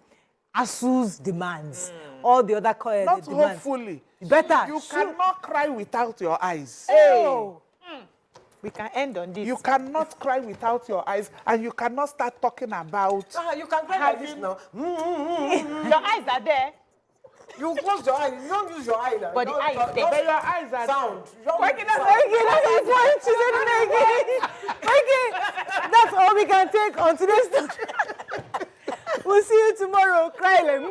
A: ASU's demands, all the other
M: not
A: demands.
M: Hopefully.
A: Better.
M: You cannot cry without your eyes.
A: Oh.
D: We can end on this.
M: You cannot cry without your eyes, and you cannot start talking about.
B: You can cry like this now.
D: Your eyes are there.
B: You close your eyes. You don't use your eye now.
D: But the eyes are there.
M: But your eyes are
B: sound.
A: Okay, that's all we can take on today's talk. We'll see you tomorrow. Cry like.